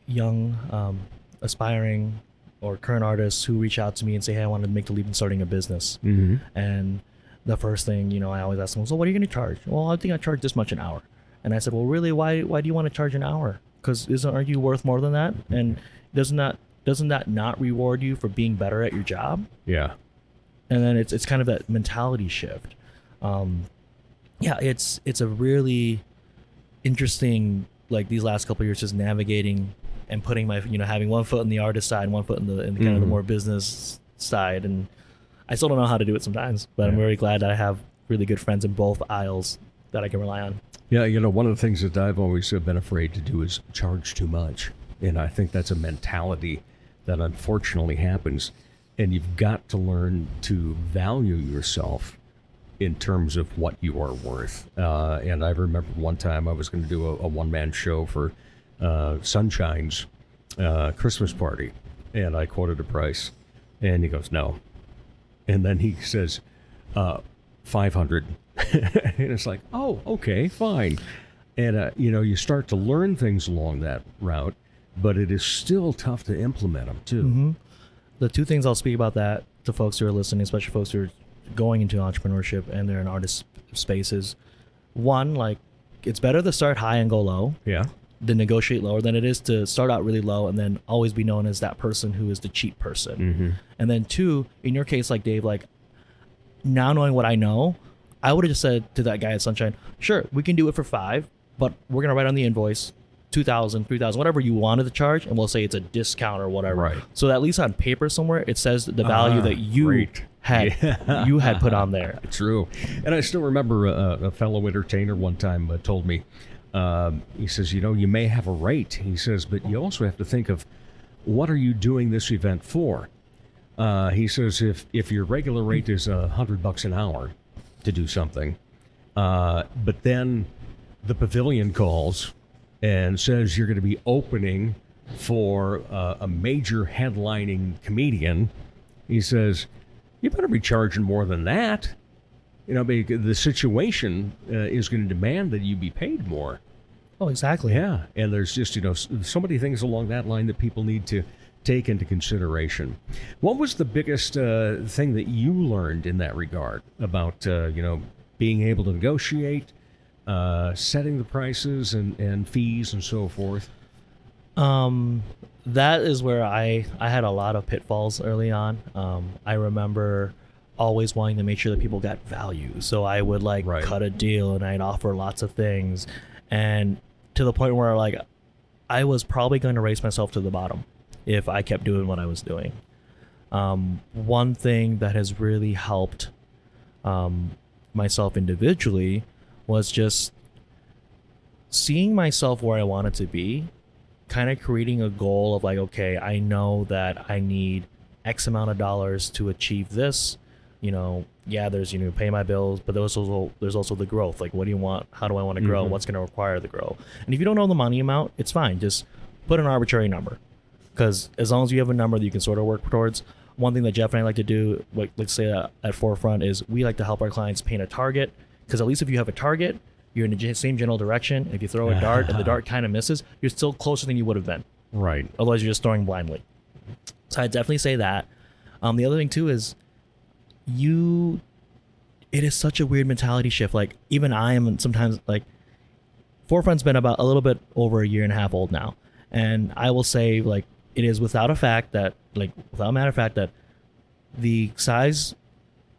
young, aspiring or current artists who reach out to me and say, hey, I want to make the leap in starting a business. Mm-hmm. And the first thing, I always ask them, so what are you going to charge? Well, I think I charge this much an hour. And I said, well, really, why do you want to charge an hour? Because aren't you worth more than that? And doesn't that not reward you for being better at your job? Yeah. And then it's kind of that mentality shift. It's a really interesting, like these last couple of years, just navigating and putting my, having one foot in the artist side and one foot in the kind of the more business side. And I still don't know how to do it sometimes, but I'm very glad that I have really good friends in both aisles that I can rely on. Yeah, one of the things that I've always been afraid to do is charge too much. And I think that's a mentality that unfortunately happens. And you've got to learn to value yourself in terms of what you are worth. And I remember one time I was going to do a one-man show for Sunshine's Christmas party. And I quoted a price. And he goes, no. And then he says, 500. And it's like, oh, okay, fine. And, you start to learn things along that route, but it is still tough to implement them, too. Mm-hmm. The two things I'll speak about that to folks who are listening, especially folks who are going into entrepreneurship and they're in artist spaces. One, like, it's better to start high and go low. Yeah. Than negotiate lower than it is to start out really low and then always be known as that person who is the cheap person. Mm-hmm. And then two, in your case, like Dave, like now knowing what I know, I would have just said to that guy at Sunshine, sure, we can do it for $5, but we're going to write on the invoice $2,000, $3,000, whatever you wanted to charge, and we'll say it's a discount or whatever. Right. So at least on paper somewhere, it says the value that you had put on there. True. And I still remember a fellow entertainer one time told me, he says, you may have a rate. He says, but you also have to think of what are you doing this event for? He says, if your regular rate is $100 an hour to do something, but then the pavilion calls and says you're going to be opening for a major headlining comedian, he says, you better be charging more than that. The situation is going to demand that you be paid more. Oh, exactly. Yeah, and there's just, so many things along that line that people need to take into consideration. What was the biggest thing that you learned in that regard about, being able to negotiate, setting the prices and fees and so forth? That is where I had a lot of pitfalls early on. I remember always wanting to make sure that people got value. So I would cut a deal and I'd offer lots of things. And to the point where I was probably going to race myself to the bottom if I kept doing what I was doing. One thing that has really helped myself individually was just seeing myself where I wanted to be, kind of creating a goal of okay, I know that I need X amount of dollars to achieve this. There's, pay my bills, but there's also the growth. What do you want? How do I want to grow? Mm-hmm. What's going to require the grow? And if you don't know the money amount, it's fine. Just put an arbitrary number. Because as long as you have a number that you can sort of work towards, one thing that Jeff and I like to do, let's say at Forefront, is we like to help our clients paint a target. Because at least if you have a target, you're in the same general direction. If you throw a dart and the dart kind of misses, you're still closer than you would have been. Right. Otherwise, you're just throwing blindly. So I definitely say that. The other thing too is it is such a weird mentality shift. Even I am sometimes Forefront's been about a little bit over a year and a half old now, and I will say, like, it is without a matter of fact that the size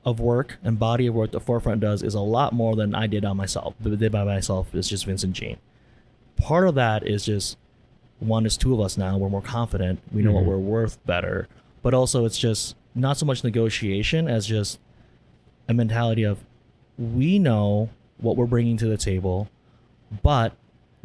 of work and body of work the Forefront does is a lot more than I did on myself. But did by myself is just Vince and Gene. Part of that is just, one, is two of us now. We're more confident. We know what we're worth better. But also, it's just not so much negotiation as just a mentality of, we know what we're bringing to the table, but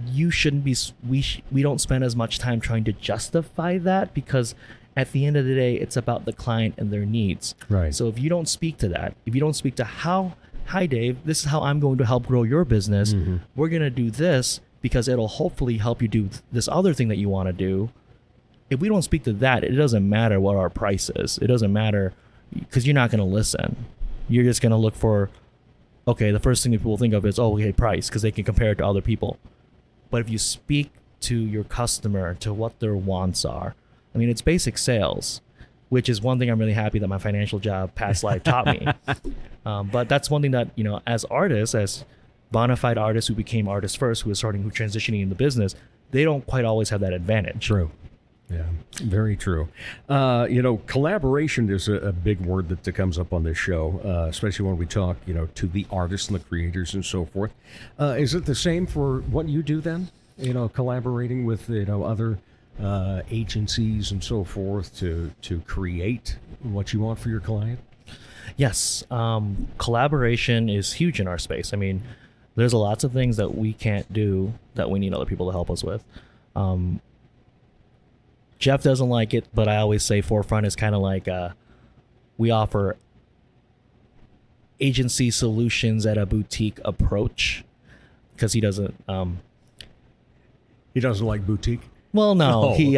you shouldn't be. We don't spend as much time trying to justify that, because at the end of the day, it's about the client and their needs. Right. So if you don't speak to that, if you don't speak to hi Dave, this is how I'm going to help grow your business. We're gonna do this because it'll hopefully help you do this other thing that you want to do. If we don't speak to that, it doesn't matter what our price is. It doesn't matter, because you're not going to listen. You're just going to look for, okay, the first thing that people think of is, oh, okay, price, because they can compare it to other people. But if you speak to your customer, to what their wants are, I mean, it's basic sales, which is one thing I'm really happy that my financial job, past life, taught me. But that's one thing that, as artists, as bona fide artists who became artists first, who transitioning into business, they don't quite always have that advantage. True. Yeah, very true. Collaboration is a big word that comes up on this show, especially when we talk, to the artists and the creators and so forth. Is it the same for what you do then? Collaborating with, other agencies and so forth to create what you want for your client? Yes. Collaboration is huge in our space. I mean, there's lots of things that we can't do that we need other people to help us with. Jeff doesn't like it, but I always say Forefront is kind of like we offer agency solutions at a boutique approach, because he doesn't. He doesn't like boutique? Well, no. Okay.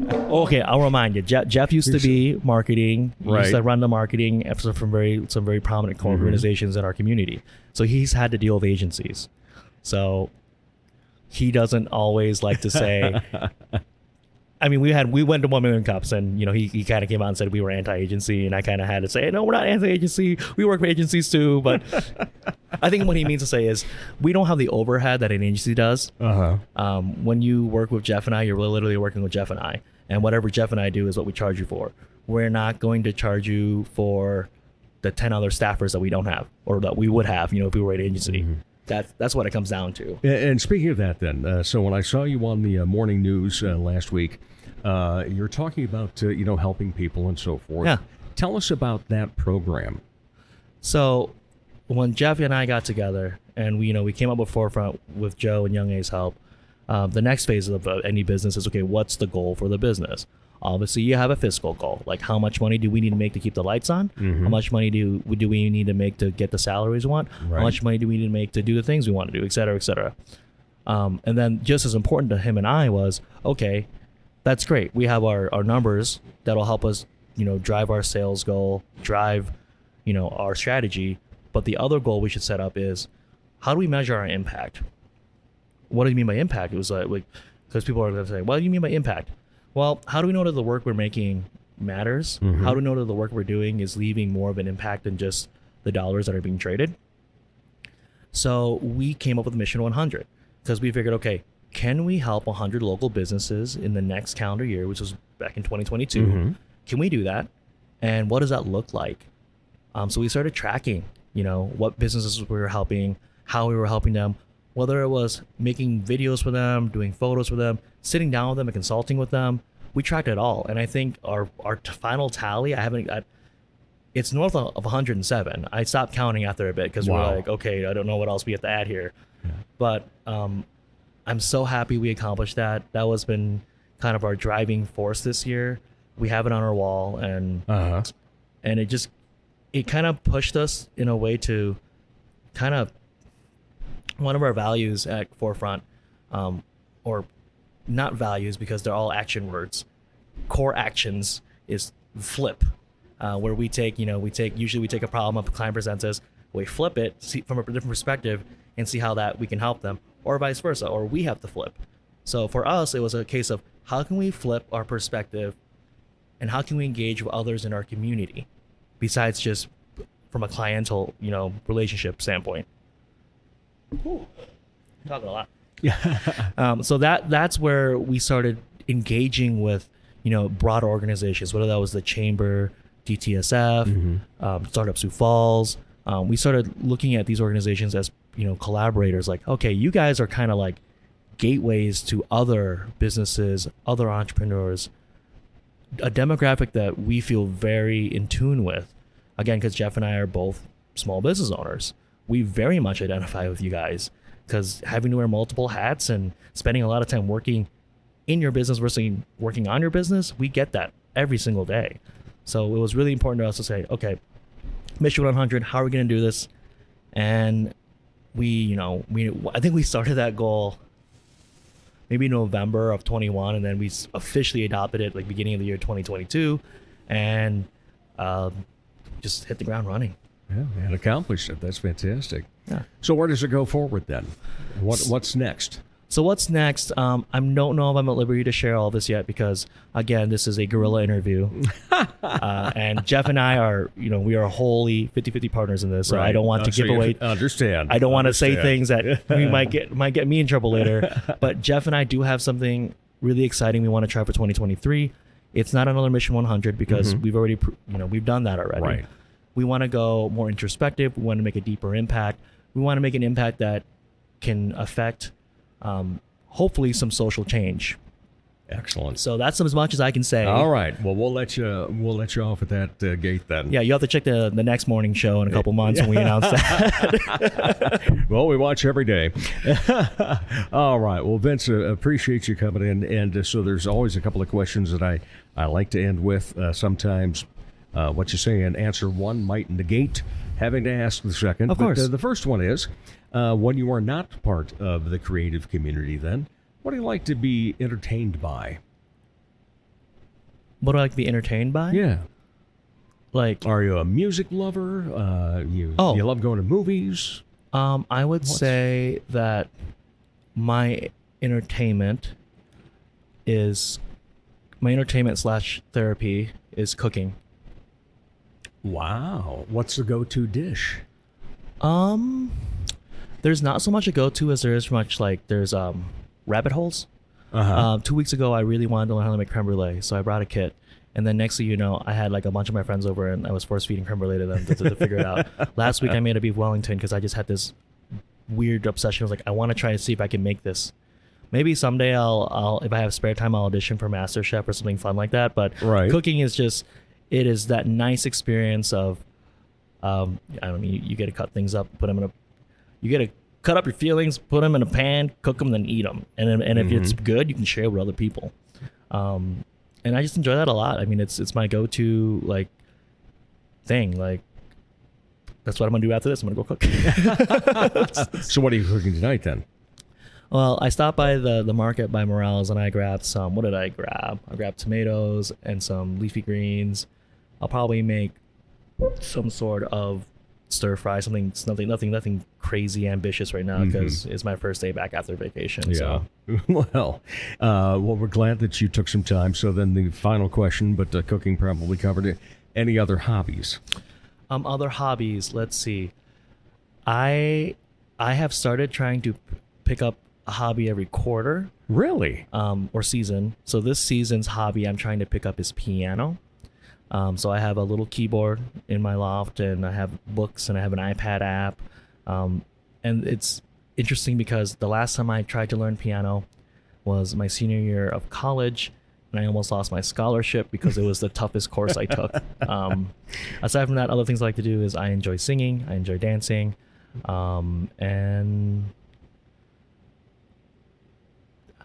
Okay, I'll remind you. Jeff used to be marketing. He used to run the marketing for some very prominent organizations in our community. So he's had to deal with agencies. So he doesn't always like to say. I mean, we went to 1 Million Cups, and he kind of came out and said we were anti-agency, and I kind of had to say, no, we're not anti-agency. We work for agencies too. But I think what he means to say is we don't have the overhead that an agency does. When you work with Jeff and I, you're literally working with Jeff and I, and whatever Jeff and I do is what we charge you for. We're not going to charge you for the 10 other staffers that we don't have, or that we would have, if we were an agency. That's what it comes down to. And speaking of that, then, so when I saw you on the morning news last week, you're talking about helping people and so forth. Yeah. Tell us about that program. So when Jeff and I got together, and we came up with Forefront with Joe and Young A's help, the next phase of any business is, okay, what's the goal for the business? Obviously, you have a fiscal goal, like how much money do we need to make to keep the lights on? How much money do we need to make to get the salaries we want? How much money do we need to make to do the things we want to do, et cetera, et cetera. And then just as important to him and I was, okay, that's great. We have our numbers that'll help us, drive our sales goal, drive, our strategy. But the other goal we should set up is, how do we measure our impact? What do you mean by impact? It was like because people are going to say, what do you mean by impact? Well, how do we know that the work we're making matters? How do we know that the work we're doing is leaving more of an impact than just the dollars that are being traded? So we came up with Mission 100, because we figured, okay, can we help 100 local businesses in the next calendar year, which was back in 2022? Can we do that? And what does that look like? So we started tracking, what businesses we were helping, how we were helping them, whether it was making videos for them, doing photos for them, sitting down with them and consulting with them. We tracked it all. And I think our final tally, it's north of 107. I stopped counting after a bit, because we're like, okay, I don't know what else we have to add here. But I'm so happy we accomplished that. That was been kind of our driving force this year. We have it on our wall, and it kind of pushed us in a way to kind of, one of our values at Forefront, or not values because they're all action words, core actions, is flip, where we take a problem a client presents us, we flip it, see from a different perspective, and see how that we can help them, or vice versa, or we have to flip. So for us, it was a case of, how can we flip our perspective, and how can we engage with others in our community, besides just from a clientele, relationship standpoint. talking a lot. So that's where we started engaging with, broader organizations, whether that was the Chamber, DTSF, Startup Sioux Falls. We started looking at these organizations as, collaborators. Like, okay, you guys are kind of like gateways to other businesses, other entrepreneurs, a demographic that we feel very in tune with. Again, because Jeff and I are both small business owners. We very much identify with you guys, because having to wear multiple hats and spending a lot of time working in your business versus working on your business, we get that every single day. So it was really important to us to say, okay, Mission 100, how are we going to do this? And I think we started that goal maybe November of 21, and then we officially adopted it like beginning of the year 2022, and just hit the ground running. Yeah, and accomplished it. That's fantastic. Yeah. So where does it go forward then? What's next? So what's next? I don't know if I'm at liberty to share all this yet, because again, this is a guerrilla interview. And Jeff and I are, we are wholly 50-50 partners in this. So Right. I don't want to give away. Understand. I don't want to say things that we might get me in trouble later. But Jeff and I do have something really exciting we want to try for 2023. It's not another Mission 100, because we've already, we've done that already. Right. We want to go more introspective. We want to make a deeper impact. We want to make an impact that can affect, hopefully, some social change. Excellent. So that's as much as I can say. All right. Well, we'll let you off at that gate then. Yeah, you have to check the next morning show in a couple months when we announce that. Well, we watch every day. All right. Well, Vince, appreciate you coming in. And so there's always a couple of questions that I like to end with. Sometimes what you say in answer one might negate having to ask the second. Of course. But, the first one is, when you are not part of the creative community, then, what do you like to be entertained by? What do I like to be entertained by? Yeah. Like, Are you a music lover? You love going to movies? I would say that my entertainment / therapy is cooking. Wow. What's the go-to dish? There's not so much a go-to as there is much like there's rabbit holes. 2 weeks ago, I really wanted to learn how to make creme brulee, so I brought a kit. And then next thing you know, I had like a bunch of my friends over, and I was force feeding creme brulee to them to figure it out. Last week, I made a beef Wellington because I just had this weird obsession. I was like, I want to try to see if I can make this. Maybe someday I'll if I have spare time, I'll audition for MasterChef or something fun like that. But cooking is just, it is that nice experience of, you get to cut things up, you get to cut up your feelings, put them in a pan, cook them, then eat them. And if it's good, you can share it with other people. And I just enjoy that a lot. I mean, it's my go-to like thing. Like, that's what I'm gonna do after this. I'm gonna go cook. So what are you cooking tonight then? Well, I stopped by the market by Morales, and I grabbed some. What did I grab? I grabbed tomatoes and some leafy greens. I'll probably make some sort of stir fry, nothing crazy ambitious right now, because it's my first day back after vacation. Yeah. So. Well, we're glad that you took some time. So then the final question, but cooking probably covered it. Any other hobbies? Other hobbies. Let's see. I have started trying to pick up a hobby every quarter. Really? Or season. So this season's hobby I'm trying to pick up is piano. So I have a little keyboard in my loft, and I have books, and I have an iPad app. And it's interesting because the last time I tried to learn piano was my senior year of college, and I almost lost my scholarship because it was the toughest course I took. Aside from that, other things I like to do is I enjoy singing, I enjoy dancing, and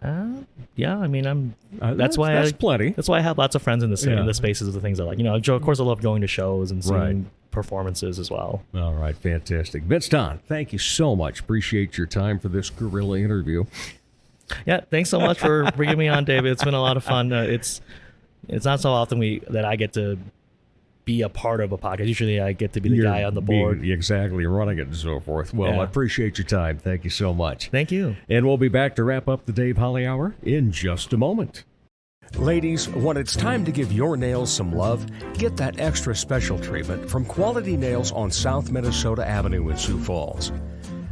I mean, that's plenty. That's why I have lots of friends in the spaces of the things I like. Of course, I love going to shows and seeing performances as well. All right, fantastic. Vince Dahn, thank you so much. Appreciate your time for this guerrilla interview. Yeah, thanks so much for bringing me on, David. It's been a lot of fun. It's not so often that I get to be a part of a podcast. Usually I get to be the guy on the board. Exactly, running it and so forth. Well, I appreciate your time. Thank you so much. Thank you. And we'll be back to wrap up the Dave Holly Hour in just a moment. Ladies, when it's time to give your nails some love, get that extra special treatment from Quality Nails on South Minnesota Avenue in Sioux Falls.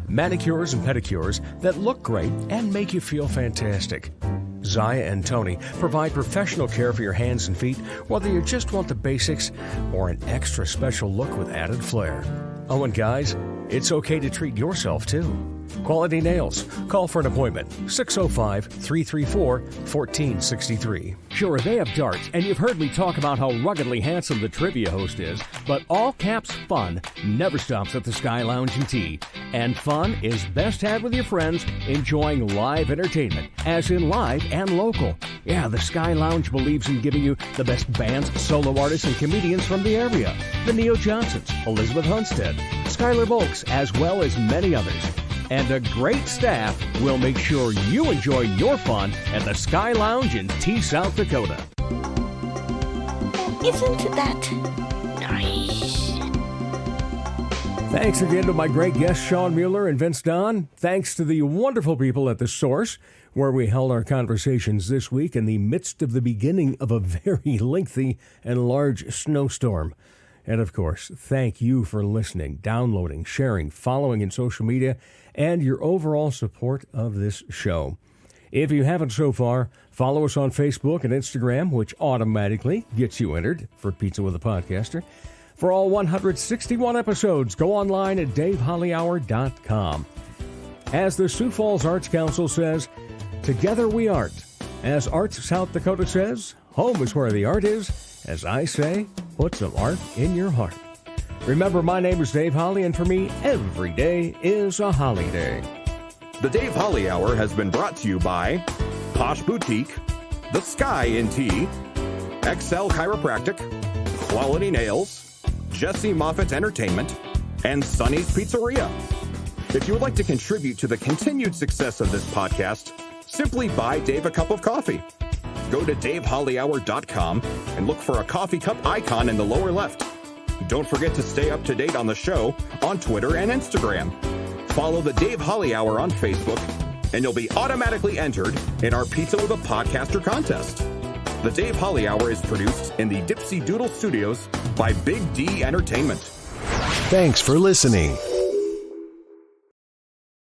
manicures and pedicures that look great and make you feel fantastic. Zaya and Tony provide professional care for your hands and feet, whether you just want the basics or an extra special look with added flair. Oh, and guys, it's okay to treat yourself too. Quality Nails. Call for an appointment. 605-334-1463. Sure, they have darts, and you've heard me talk about how ruggedly handsome the trivia host is, but all caps fun never stops at the Sky Lounge and Tea. And fun is best had with your friends enjoying live entertainment, as in live and local. Yeah, the Sky Lounge believes in giving you the best bands, solo artists, and comedians from the area. The Neo Johnsons, Elizabeth Hunstead, Skylar Volks, as well as many others. And a great staff will make sure you enjoy your fun at the Sky Lounge in Tea, South Dakota. Isn't that nice? Thanks again to my great guests, Sean Mueller and Vince Dahn. Thanks to the wonderful people at The Source, where we held our conversations this week in the midst of the beginning of a very lengthy and large snowstorm. And of course, thank you for listening, downloading, sharing, following in social media, and your overall support of this show. If you haven't so far, follow us on Facebook and Instagram, which automatically gets you entered for Pizza with a Podcaster. For all 161 episodes, go online at DaveHolleyHour.com. As the Sioux Falls Arts Council says, together we art. As Arts South Dakota says, home is where the art is. As I say, put some art in your heart. Remember, my name is Dave Holly, and for me, every day is a holiday. The Dave Holly Hour has been brought to you by Posh Boutique, The Sky in Tea, XL Chiropractic, Quality Nails, Jesse Moffitt Entertainment, and Sonny's Pizzeria. If you would like to contribute to the continued success of this podcast, simply buy Dave a cup of coffee. Go to DaveHolleyHour.com and look for a coffee cup icon in the lower left. Don't forget to stay up to date on the show on Twitter and Instagram. Follow the Dave Holly Hour on Facebook, and you'll be automatically entered in our Pizza with a Podcaster contest. The Dave Holly Hour is produced in the Dipsy Doodle Studios by Big D Entertainment. Thanks for listening.